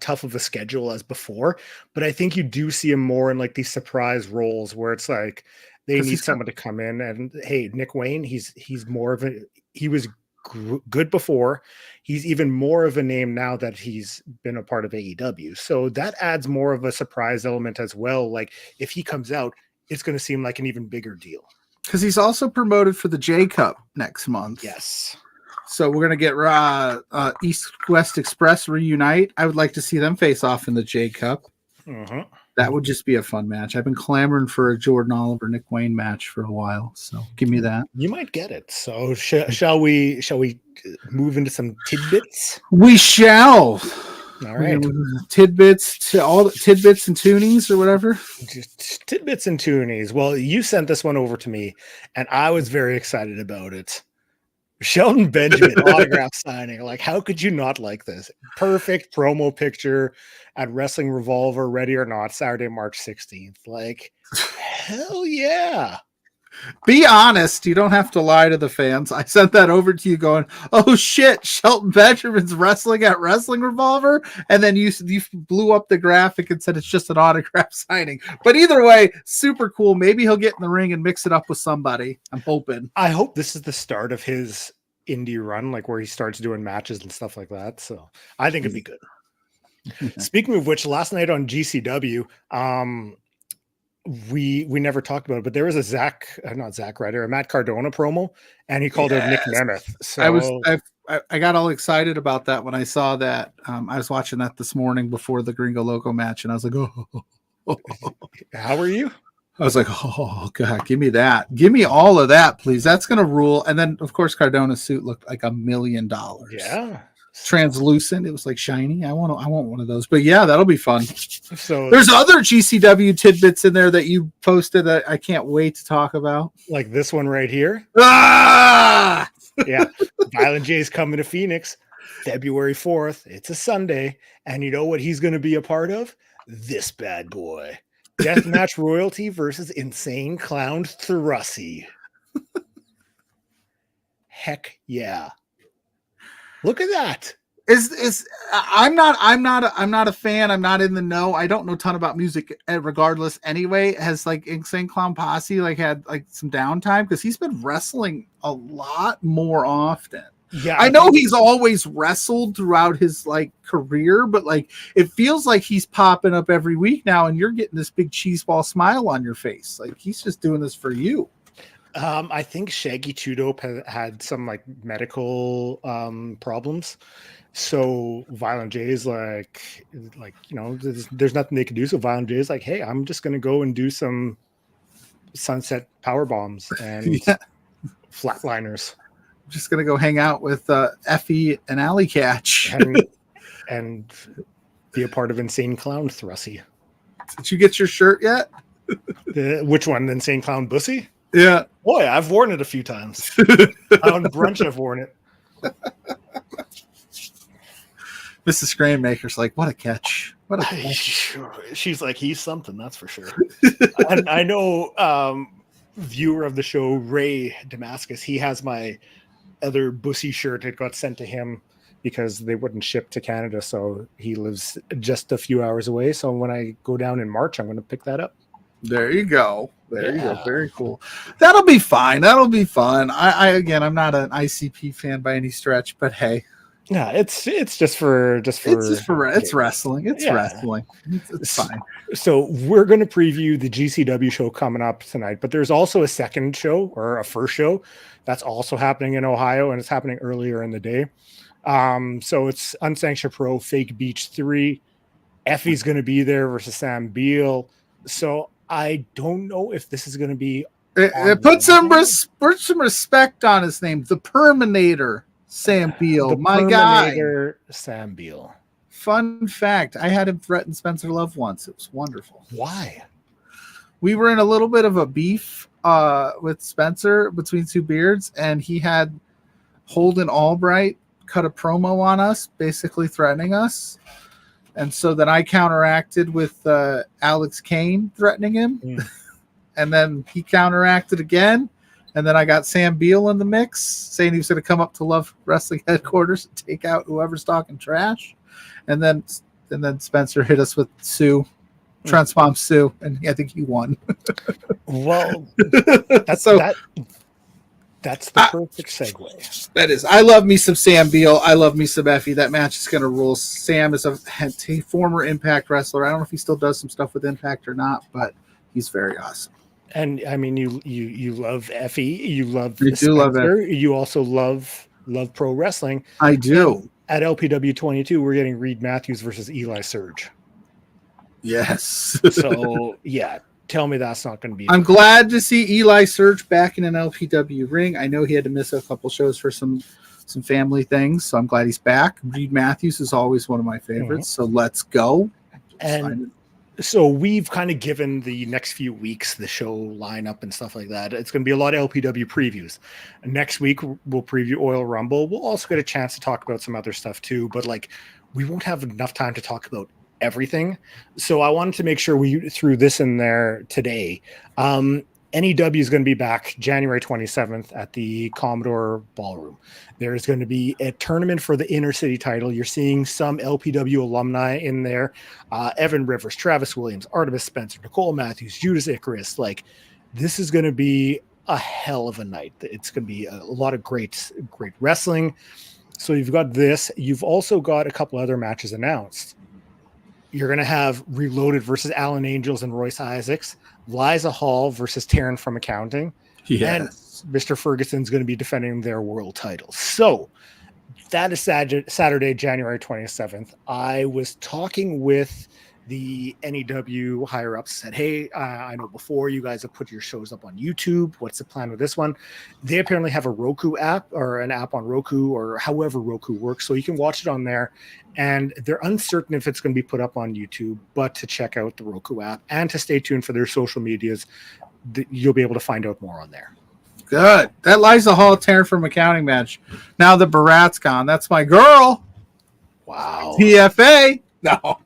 tough of a schedule as before, but I think you do see him more in like these surprise roles where it's like they need someone to come in and, hey, Nick Wayne, he was good before. He's even more of a name now that he's been a part of AEW. So that adds more of a surprise element as well. Like if he comes out, it's going to seem like an even bigger deal. Because he's also promoted for the J Cup next month. Yes. So we're going to get East West Express reunite. I would like to see them face off in the J Cup. Mm-hmm. That would just be a fun match. I've been clamoring for a Jordan Oliver Nick Wayne match for a while, so give me that. You might get it. So shall we move into some tidbits? We shall. All right. Tidbits to all tidbits and toonies or whatever. Just tidbits and toonies. Well, you sent this one over to me, and I was very excited about it. Shelton Benjamin autograph signing. Like, how could you not like this? Perfect promo picture at Wrestling Revolver, Ready or Not, Saturday, March 16th. Like, hell yeah. Be honest. You don't have to lie to the fans. I sent that over to you going, oh shit, Shelton Benjamin's wrestling at Wrestling Revolver. And then you blew up the graphic and said it's just an autograph signing. But either way, super cool. Maybe he'll get in the ring and mix it up with somebody. I'm hoping. I hope this is the start of his indie run, like where he starts doing matches and stuff like that. So I think it'd be good. Speaking of which, last night on GCW, we never talked about it, but there was a Matt Cardona promo, and he called it Nick Nemeth. So I got all excited about that when I saw that. I was watching that this morning before the Gringo Loco match, and I was like, oh. How are you? I was like, oh God, give me that. Give me all of that, please. That's gonna rule. And then of course Cardona's suit looked like $1 million. Yeah. Translucent. It was like shiny. I want one of those. But yeah, that'll be fun. So there's other GCW tidbits in there that you posted that I can't wait to talk about. Like this one right here. Ah! Yeah. Violent J's coming to Phoenix February 4th. It's a Sunday. And you know what he's going to be a part of? This bad boy. Deathmatch Royalty versus Insane Clown Thrussy. Heck yeah. Look at that. I'm not a fan. I'm not in the know. I don't know a ton about music regardless. Anyway, has like Insane Clown Posse like had like some downtime because he's been wrestling a lot more often. Yeah, I know he's always wrestled throughout his like career, but like it feels like he's popping up every week now, and you're getting this big cheeseball smile on your face. Like he's just doing this for you. I think Shaggy Two Dope had some like medical problems. So Violent J is like you know, there's nothing they can do. So Violent J is like, hey, I'm just gonna go and do some sunset power bombs and flatliners. I'm just gonna go hang out with Effie and Alley Catch and be a part of Insane Clown Thrussy. Did you get your shirt yet? Which one? The Insane Clown Bussy? Yeah. Boy, I've worn it a few times. On brunch, I've worn it. Mrs. Grainmaker's like, what a catch. What a catch. She's like, he's something, that's for sure. And I know viewer of the show, Ray Damascus, he has my other Bussy shirt. It got sent to him because they wouldn't ship to Canada. So he lives just a few hours away. So when I go down in March, I'm going to pick that up. There you go. There you go. Very cool. That'll be fine. That'll be fun. Again, I'm not an ICP fan by any stretch, but hey. Yeah, it's just for it's wrestling. It's wrestling. It's fine. So we're going to preview the GCW show coming up tonight, but there's also a second show or a first show that's also happening in Ohio, and it's happening earlier in the day. So it's Unsanctioned Pro Fake Beach 3. Effie's going to be there versus Sam Beal. So I don't know if this is going to be. Put some respect on his name. The Perminator, Sam Beal. My guy. Sam Beal. Fun fact. I had him threaten Spencer Love once. It was wonderful. Why? We were in a little bit of a beef with Spencer between two beards, and he had Holden Albright cut a promo on us, basically threatening us. And so then I counteracted with Alex Kane threatening him. And then he counteracted again. And then I got Sam Beal in the mix, saying he was going to come up to Love Wrestling headquarters and take out whoever's talking trash. And then Spencer hit us with Sue, Transform Sue, and I think he won. Well, that's the perfect segue. That is. I love me some Sam Beal. I love me some Effie. That match is going to rule. Sam is a former Impact wrestler. I don't know if he still does some stuff with Impact or not, but he's very awesome. And I mean, you love Effie. You love Spencer. Do love Effie. You also love pro wrestling. I do. And at LPW 22, we're getting Reed Matthews versus Eli Surge. Yes. So yeah. Tell me that's not going to be. I'm glad to see Eli Surge back in an LPW ring. I know he had to miss a couple shows for some family things, so I'm glad he's back. Reed Matthews is always one of my favorites, so let's go. And so we've kind of given the next few weeks the show lineup and stuff like that. It's going to be a lot of LPW previews. Next week we'll preview Oil Rumble. We'll also get a chance to talk about some other stuff too, but we won't have enough time to talk about everything. So I wanted to make sure we threw this in there today. NEW is going to be back January 27th at the Commodore Ballroom. There's going to be a tournament for the Inner City title. You're seeing some LPW alumni in there. Evan Rivers, Travis Williams, Artemis Spencer, Nicole Matthews, Judas Icarus. This is going to be a hell of a night. It's going to be a lot of great wrestling. So you've got this. You've also got a couple other matches announced. You're going to have Reloaded versus Alan Angels and Royce Isaacs, Liza Hall versus Taryn from Accounting, and Mr. Ferguson's going to be defending their world titles. So that is Saturday, January 27th. I was talking with the NEW higher ups, said, hey, I know before you guys have put your shows up on YouTube. What's the plan with this one? They apparently have a Roku app or an app on Roku or however Roku works. So you can watch it on there. And they're uncertain if it's going to be put up on YouTube, but to check out the Roku app and to stay tuned for their social medias, you'll be able to find out more on there. Good. That Liza Hall Taryn from Accounting match. Now the Barat's gone. That's my girl. Wow. TFA. No.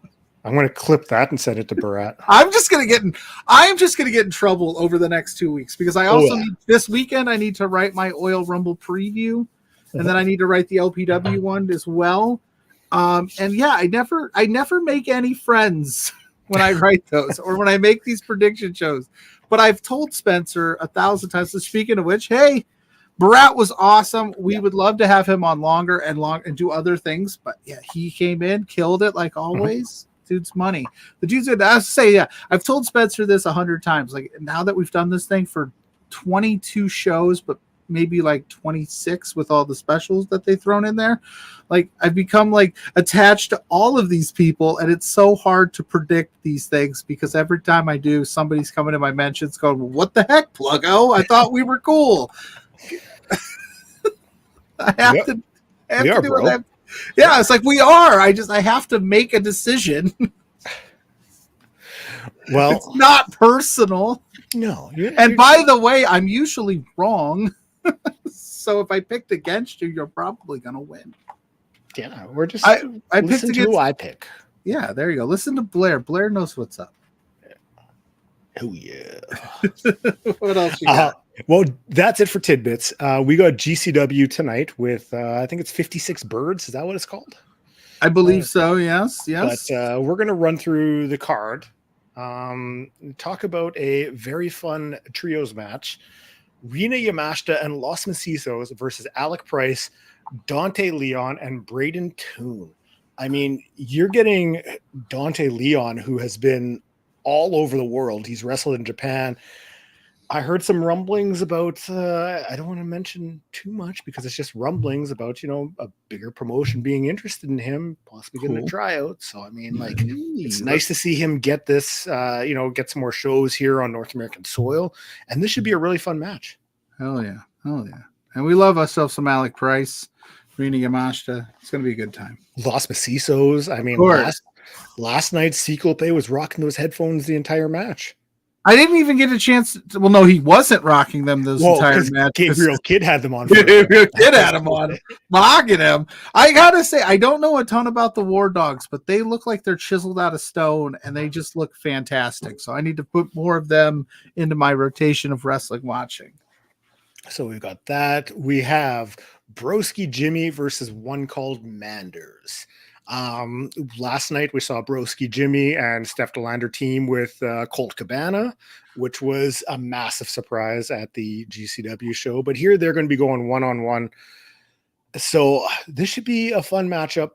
I'm going to clip that and send it to Barat. I'm just going to get in trouble over the next 2 weeks because I also need this weekend. I need to write my Oil Rumble preview, and then I need to write the LPW one as well. And yeah, I never make any friends when I write those or when I make these prediction shows. But I've told Spencer 1,000 times. So speaking of which, hey, Barat was awesome. We would love to have him on longer and do other things. But yeah, he came in, killed it like always. Dude's money. The dude's good. I say, yeah, I've told Spencer this 100 times. Now that we've done this thing for 22 shows, but maybe 26 with all the specials that they've thrown in there, I've become attached to all of these people, and it's so hard to predict these things because every time I do, somebody's coming to my mentions going, well, what the heck, Pluggo? I thought we were cool. I have to do what yeah, it's we are. I have to make a decision. Well, it's not personal. No. And by the way, I'm usually wrong. So if I picked against you, you're probably going to win. Yeah, we're just I picked against who I pick. Yeah, there you go. Listen to Blair. Blair knows what's up. Oh yeah. What else you got? Well, that's it for tidbits. We got GCW tonight with I think it's 56 Birds. Is that what it's called? I believe so. Yes. But we're gonna run through the card. Talk about a very fun trios match. Rina Yamashita and Los Macisos versus Alec Price, Dante Leon, and Braden Toon. I mean, you're getting Dante Leon, who has been all over the world. He's wrestled in Japan. I heard some rumblings about, I don't want to mention too much because it's just rumblings about, a bigger promotion being interested in him, possibly getting a tryout. So, I mean, it's nice to see him get this, get some more shows here on North American soil. And this should be a really fun match. Hell yeah. And we love ourselves some Alec Price, Rina Yamashita. It's going to be a good time. Los Macisos. I mean, last night, Ciclope was rocking those headphones the entire match. I didn't even get a chance to, well, no, he wasn't rocking them entire match. Gabriel Kidd had them on. Gabriel Kidd had them on. Mocking him. I gotta say, I don't know a ton about the War Dogs, but they look like they're chiseled out of stone and they just look fantastic. So I need to put more of them into my rotation of wrestling watching. So we've got that. We have Broski Jimmy versus one called Manders. Last night we saw Broski Jimmy and Steph DeLander team with Colt Cabana, which was a massive surprise at the GCW show. But here they're going to be going one-on-one. So this should be a fun matchup.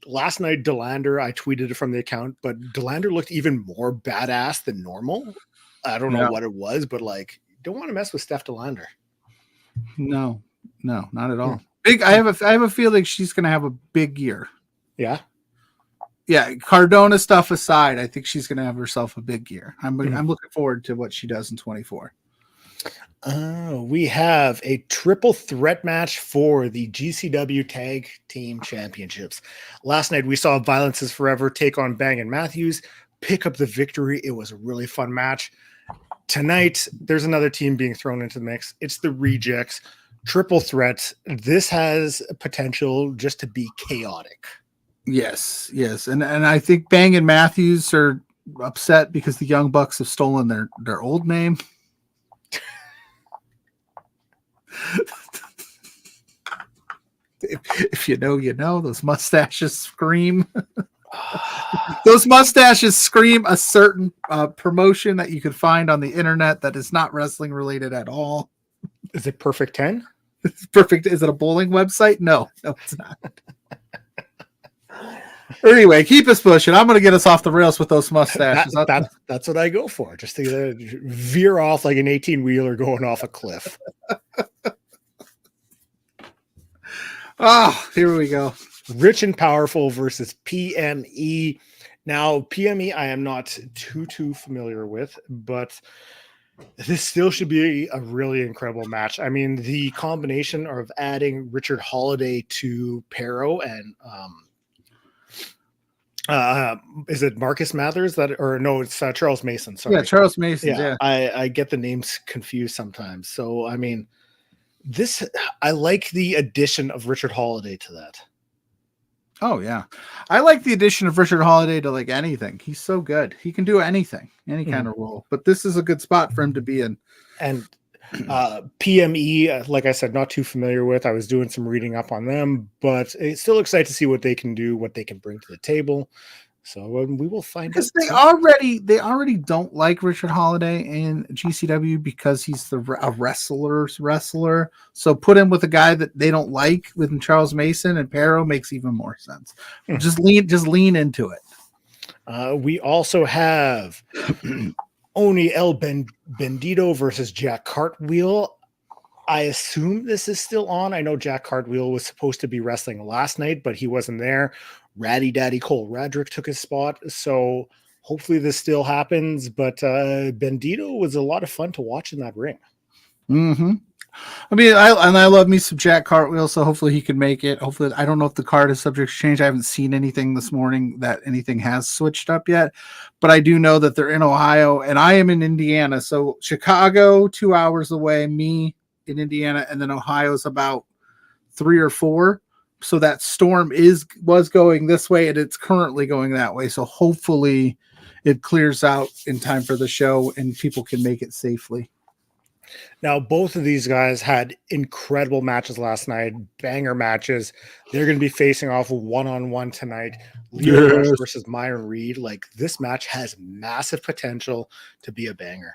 Last night, DeLander, I tweeted it from the account, but DeLander looked even more badass than normal. I don't know what it was, but don't want to mess with Steph DeLander. No, not at all. Big. I have a feeling she's going to have a big year. Yeah. Cardona stuff aside, I think she's going to have herself a big year. I'm looking forward to what she does in 24. We have a triple threat match for the GCW Tag Team Championships. Last night we saw Violence is Forever take on Bang and Matthews, pick up the victory. It was a really fun match. Tonight, there's another team being thrown into the mix. It's the Rejects. Triple threat. This has potential just to be chaotic. Yes. And I think Bang and Matthews are upset because the Young Bucks have stolen their old name. If you know, you know. Those mustaches scream. Those mustaches scream a certain promotion that you could find on the internet that is not wrestling related at all. Is it Perfect 10? It's perfect. Is it a bowling website? No, it's not. Anyway, keep us pushing. I'm going to get us off the rails with those mustaches. That's what I go for. Just to veer off like an 18-wheeler going off a cliff. Here we go. Rich and Powerful versus PME. Now, PME, I am not too familiar with, but this still should be a really incredible match. I mean, the combination of adding Richard Holiday to Pero and is it Marcus Mathers it's Charles Mason. Sorry. Yeah, Charles Mason. Yeah. I get the names confused sometimes. So, I mean, I like the addition of Richard Holiday to that. Oh yeah. I like the addition of Richard Holiday to anything. He's so good. He can do anything, any kind of role, but this is a good spot for him to be in. And PME, like I said, not too familiar with. I was doing some reading up on them, but it's still excited to see what they can do, what they can bring to the table. So we will find out. Because they already don't like Richard Holiday in GCW because he's a wrestler's wrestler. So put him with a guy that they don't like with Charles Mason and Pero makes even more sense. Just lean into it. We also have Oni El Bendito versus Jack Cartwheel. I assume this is still on. I know Jack Cartwheel was supposed to be wrestling last night, but he wasn't there. Ratty Daddy Cole Radrick took his spot. So hopefully this still happens. But Bendito was a lot of fun to watch in that ring. Mm-hmm. I mean, I love me some Jack Cartwheel, so hopefully he can make it. Hopefully, I don't know if the card is subject to change. I haven't seen anything this morning that anything has switched up yet, but I do know that they're in Ohio and I am in Indiana. So Chicago, 2 hours away, me in Indiana, and then Ohio's about 3 or 4. So that storm was going this way and it's currently going that way. So hopefully it clears out in time for the show and people can make it safely. Now, both of these guys had incredible matches last night, banger matches. They're going to be facing off one-on-one tonight. Leo Rush versus Myron Reed. Like, this match has massive potential to be a banger.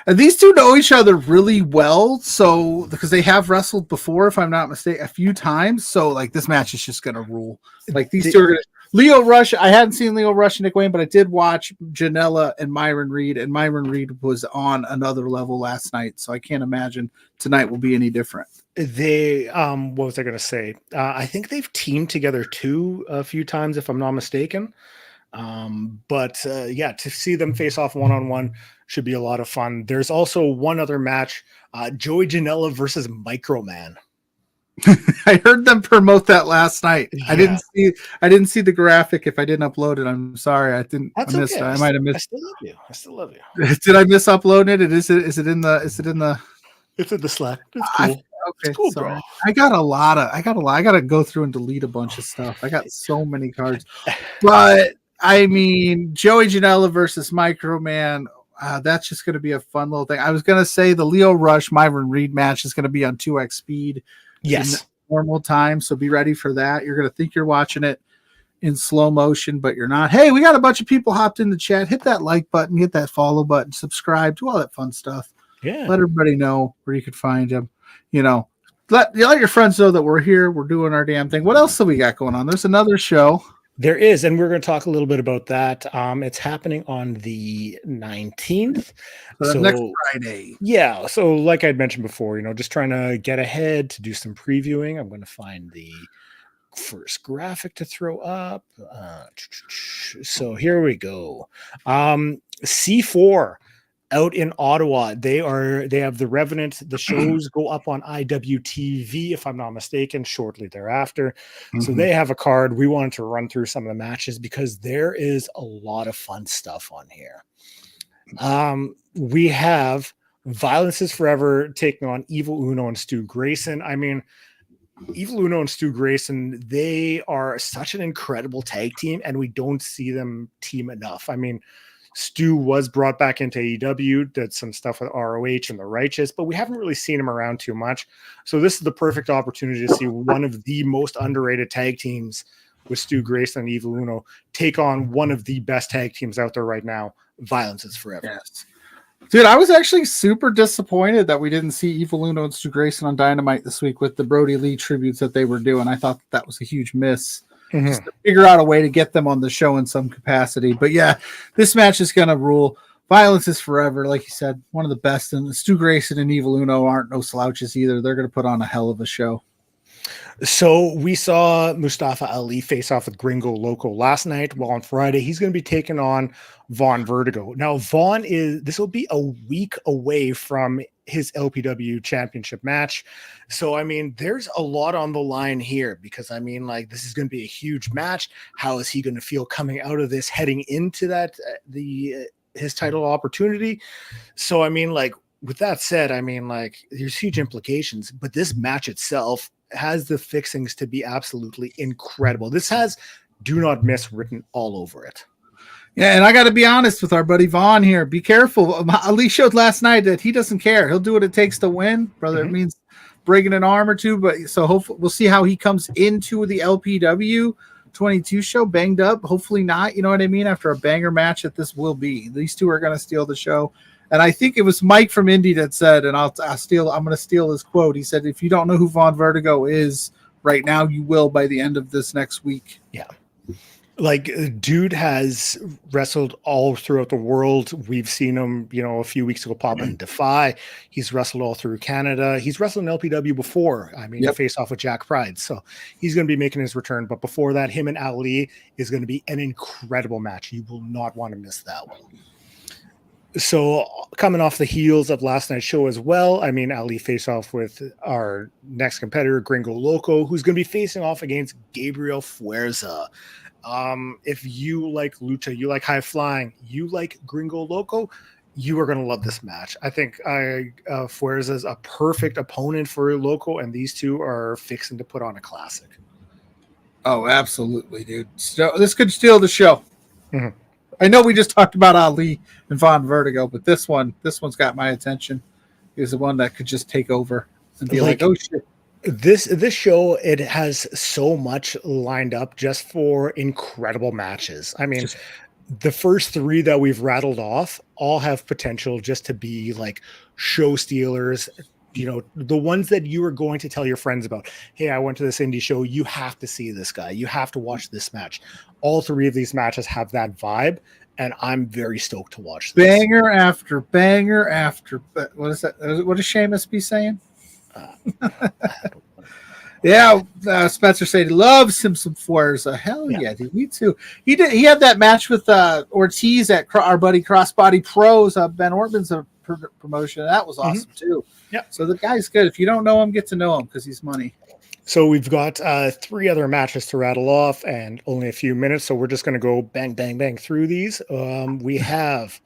And these two know each other really well, so because they have wrestled before, if I'm not mistaken, a few times. So, like, this match is just going to rule. Like, these two are going to. Leo Rush, I hadn't seen Leo Rush and Nick Wayne, but I did watch Janela and Myron Reed, and Myron Reed was on another level last night, so I can't imagine tonight will be any different. They, what was I going to say? I think they've teamed together too a few times, if I'm not mistaken. But yeah, to see them face off one-on-one should be a lot of fun. There's also one other match, Joey Janela versus Microman. I heard them promote that last night. Yeah. I didn't see the graphic. If I didn't upload it, I'm sorry. I didn't. That's I missed okay. it. I might have missed. I still love you. Did I miss uploading it? Is it in the? It's in the Slack. It's cool. Okay, it's cool, sorry. bro. I got to go through and delete a bunch of stuff. I got so many cards, but I mean, Joey Janela versus Microman. That's just going to be a fun little thing. I was going to say the Leo Rush Myron Reed match is going to be on 2x speed. Yes. Normal time. So be ready for that. You're going to think you're watching it in slow motion, but you're not. Hey, we got a bunch of people hopped in the chat. Hit that like button, hit that follow button, subscribe, do all that fun stuff. Yeah. Let everybody know where you could find them. You know, let your friends know that we're here. We're doing our damn thing. What else do we got going on? There's another show. There is, and we're going to talk a little bit about that. It's happening on the 19th. So next Friday. Yeah. So like I'd mentioned before, just trying to get ahead to do some previewing. I'm going to find the first graphic to throw up. So here we go. C4 out in Ottawa. They have the Revenant. The shows go up on IWTV, if I'm not mistaken, shortly thereafter. Mm-hmm. So they have a card. We wanted to run through some of the matches because there is a lot of fun stuff on here. We have Violence is Forever taking on Evil Uno and Stu Grayson. I mean, Evil Uno and Stu Grayson, they are such an incredible tag team, and we don't see them team enough. I mean, Stu was brought back into AEW, did some stuff with ROH and The Righteous, but we haven't really seen him around too much. So this is the perfect opportunity to see one of the most underrated tag teams with Stu Grayson and Evil Uno take on one of the best tag teams out there right now, Violence is Forever. Yes. Dude, I was actually super disappointed that we didn't see Evil Uno and Stu Grayson on Dynamite this week with the Brody Lee tributes that they were doing. I thought that was a huge miss. Mm-hmm. Just to figure out a way to get them on the show in some capacity. But yeah, this match is going to rule. Violence is Forever, like you said, one of the best. And Stu Grayson and Evil Uno aren't no slouches either. They're going to put on a hell of a show. So we saw Mustafa Ali face off with Gringo Loco last night. Well, on Friday, he's going to be taking on Vaughn Vertigo. Now, this will be a week away from his LPW championship match. So, I mean, there's a lot on the line here because, I mean, like, this is going to be a huge match. How is he going to feel coming out of this, heading into that, his title opportunity? So, I mean, like, with that said, I mean, like, there's huge implications, but this match itself has the fixings to be absolutely incredible. This has do not miss written all over it. Yeah, and I got to be honest with our buddy Vaughn here. Be careful. Ali showed last night that he doesn't care. He'll do what it takes to win, brother. Mm-hmm. It means breaking an arm or two, but so hopefully we'll see how he comes into the LPW 22 show banged up. Hopefully not, you know what I mean? After a banger match that this will be. These two are going to steal the show. And I think it was Mike from Indy that said, and I'm going to steal his quote. He said, if you don't know who Vaughn Vertigo is right now, you will by the end of this next week. Yeah. Like, dude has wrestled all throughout the world. We've seen him, a few weeks ago pop in Defy. He's wrestled all through Canada. He's wrestled in LPW before. I mean, face off with Jack Pride. So he's going to be making his return. But before that, him and Ali is going to be an incredible match. You will not want to miss that one. So coming off the heels of last night's show as well, I mean, Ali faced off with our next competitor, Gringo Loco, who's going to be facing off against Gabriel Fuerza. If you like lucha, you like high flying, you like Gringo Loco, you are going to love this match. I think Fuerza is a perfect opponent for Loco, and these two are fixing to put on a classic. Oh, absolutely, dude. So this could steal the show. Mm-hmm. I know we just talked about Ali and Von Vertigo, but this one's got my attention. Is the one that could just take over and be like, oh shit. This show, it has so much lined up just for incredible matches. I mean, the first three that we've rattled off all have potential just to be like show stealers. You know, the ones that you are going to tell your friends about. Hey, I went to this indie show. You have to see this guy. You have to watch this match. All three of these matches have that vibe, and I'm very stoked to watch this. Banger after banger after. What is that? What does Seamus be saying? Yeah, Spencer said he loves him some Fuerza. Hell yeah, dude, me too. He had that match with Ortiz at our buddy Crossbody Pros, Ben Ortman's promotion. That was awesome too. Yeah. So the guy's good. If you don't know him, get to know him because he's money. So we've got three other matches to rattle off and only a few minutes. So we're just going to go bang, bang, bang through these. We have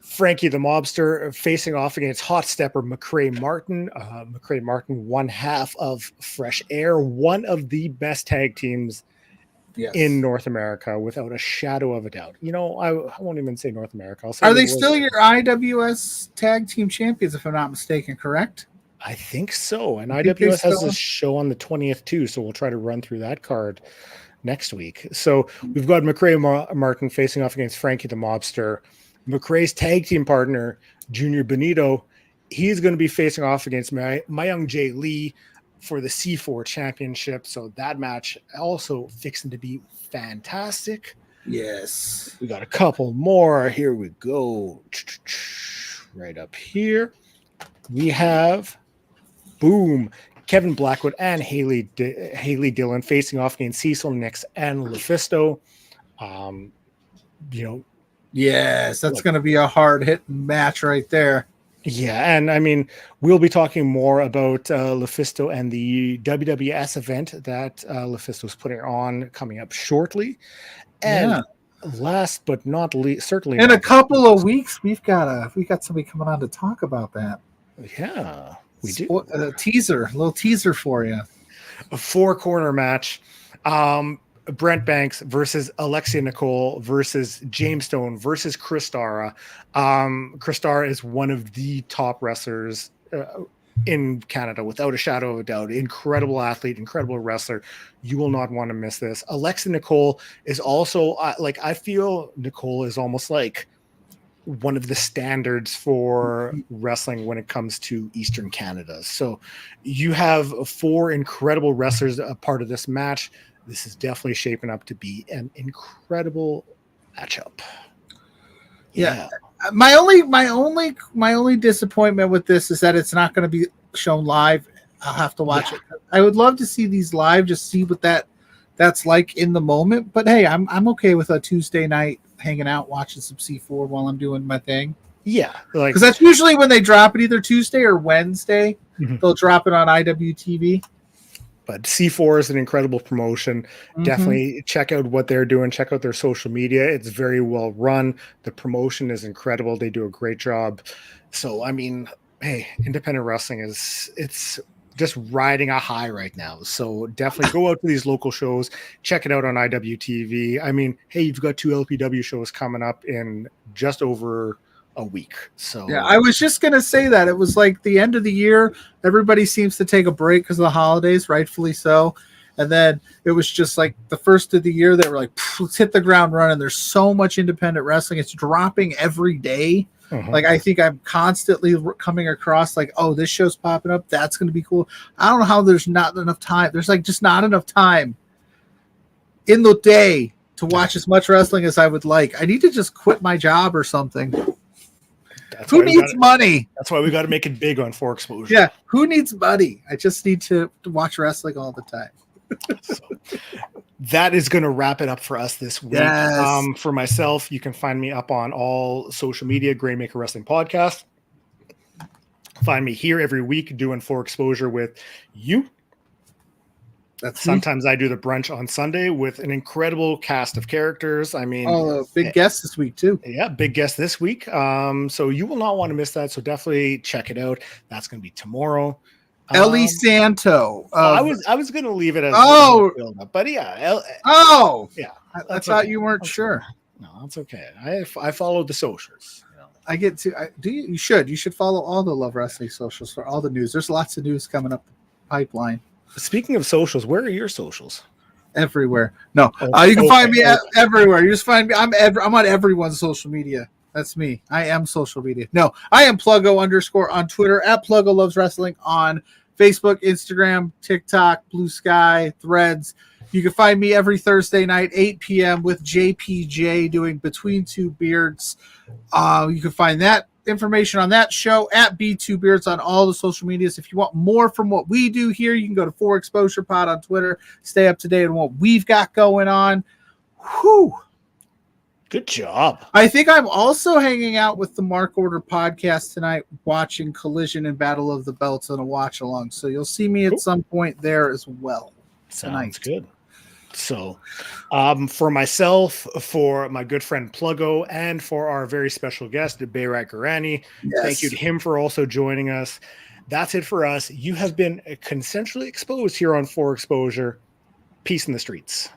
Frankie the Mobster facing off against Hot Stepper McCrae Martin. McCrae Martin, one half of Fresh Air, one of the best tag teams in North America, without a shadow of a doubt. You know, I won't even say North America. I'll say Are they still your IWS tag team champions, if I'm not mistaken, correct? I think so. And IWS has a show on the 20th too, so we'll try to run through that card next week. So we've got McCrae Martin facing off against Frankie the Mobster. McCrae's tag team partner, Junior Benito, he's going to be facing off against Mayung Jae Lee for the C4 championship. So that match also fixing to be fantastic. Yes. We got a couple more. Here we go. Right up here. We have Kevin Blackwood and Haley Dillon facing off against Cecil Nix and Lufisto. Yes, that's going to be a hard hitting match right there. Yeah, and I mean, we'll be talking more about Lufisto and the WWS event that Lufisto's putting on coming up shortly. And last but not least, certainly in a couple of weeks, we got somebody coming on to talk about that. Yeah, we do. A little teaser for you. A 4-corner match. Brent Banks versus Alexia Nicole versus James Stone versus Chris Dara. Chris Dara is one of the top wrestlers in Canada, without a shadow of a doubt. Incredible athlete, incredible wrestler. You will not want to miss this. Alexia Nicole is also I feel Nicole is almost like one of the standards for wrestling when it comes to Eastern Canada. So you have 4 incredible wrestlers a part of this match. This is definitely shaping up to be an incredible matchup. Yeah. My only disappointment with this is that it's not going to be shown live. I'll have to watch it. I would love to see these live, just see what that's like in the moment. But hey, I'm okay with a Tuesday night hanging out watching some C4 while I'm doing my thing. Yeah, because that's usually when they drop it, either Tuesday or Wednesday. Mm-hmm. They'll drop it on IWTV. But C4 is an incredible promotion. Mm-hmm. Definitely check out what they're doing. Check out their social media. It's very well run. The promotion is incredible. They do a great job. So, I mean, hey, independent wrestling it's just riding a high right now. So definitely go out to these local shows. Check it out on IWTV. I mean, hey, you've got 2 LPW shows coming up in just over a week. So yeah, I was just gonna say that it was like the end of the year. Everybody seems to take a break because of the holidays, rightfully so. And then it was just like the first of the year, they were like, let's hit the ground running. There's so much independent wrestling. It's dropping every day. Mm-hmm. Like, I think I'm constantly coming across like, oh, this show's popping up. That's going to be cool. I don't know how there's not enough time. There's like just not enough time in the day to watch as much wrestling as I would like. I need to just quit my job or something. Who needs money? That's why we got to make it big on 4 Exposure. Yeah, who needs money? I just need to watch wrestling all the time. So, that is going to wrap it up for us this week. Yes. For myself, you can find me up on all social media, Grainmaker Wrestling Podcast. Find me here every week doing For Exposure with you. Sometimes I do the brunch on Sunday with an incredible cast of characters. I mean, big guest this week too. Yeah, big guest this week. So you will not want to miss that. So definitely check it out. That's going to be tomorrow. Ellie Santo. I was going to leave it as build up, but yeah. Yeah. I thought okay. you weren't sure. No, that's okay. I followed the socials. I get to. You should follow all the Love Wrestling socials for all the news. There's lots of news coming up the pipeline. Speaking of socials, where are your socials? Everywhere. No, you can find me everywhere. You just find me. I'm on everyone's social media. That's me. I am social media. No, I am Pluggo _ on Twitter, at Pluggo Loves Wrestling on Facebook, Instagram, TikTok, Blue Sky, Threads. You can find me every Thursday night, 8 p.m. with JPJ doing Between Two Beards. You can find that information on that show at B2 Beards on all the social medias. If you want more from what we do here, you can go to 4 Exposure Pod on Twitter. Stay up to date on what we've got going on. Whew. Good job. I think I'm also hanging out with the Mark Order podcast tonight, watching Collision and Battle of the Belts on a watch along. So you'll see me at some point there as well. Sounds good. So for myself, for my good friend Pluggo, and for our very special guest, Berat Gorani, thank you to him for also joining us. That's it for us. You have been consensually exposed here on 4 Exposure. Peace in the streets.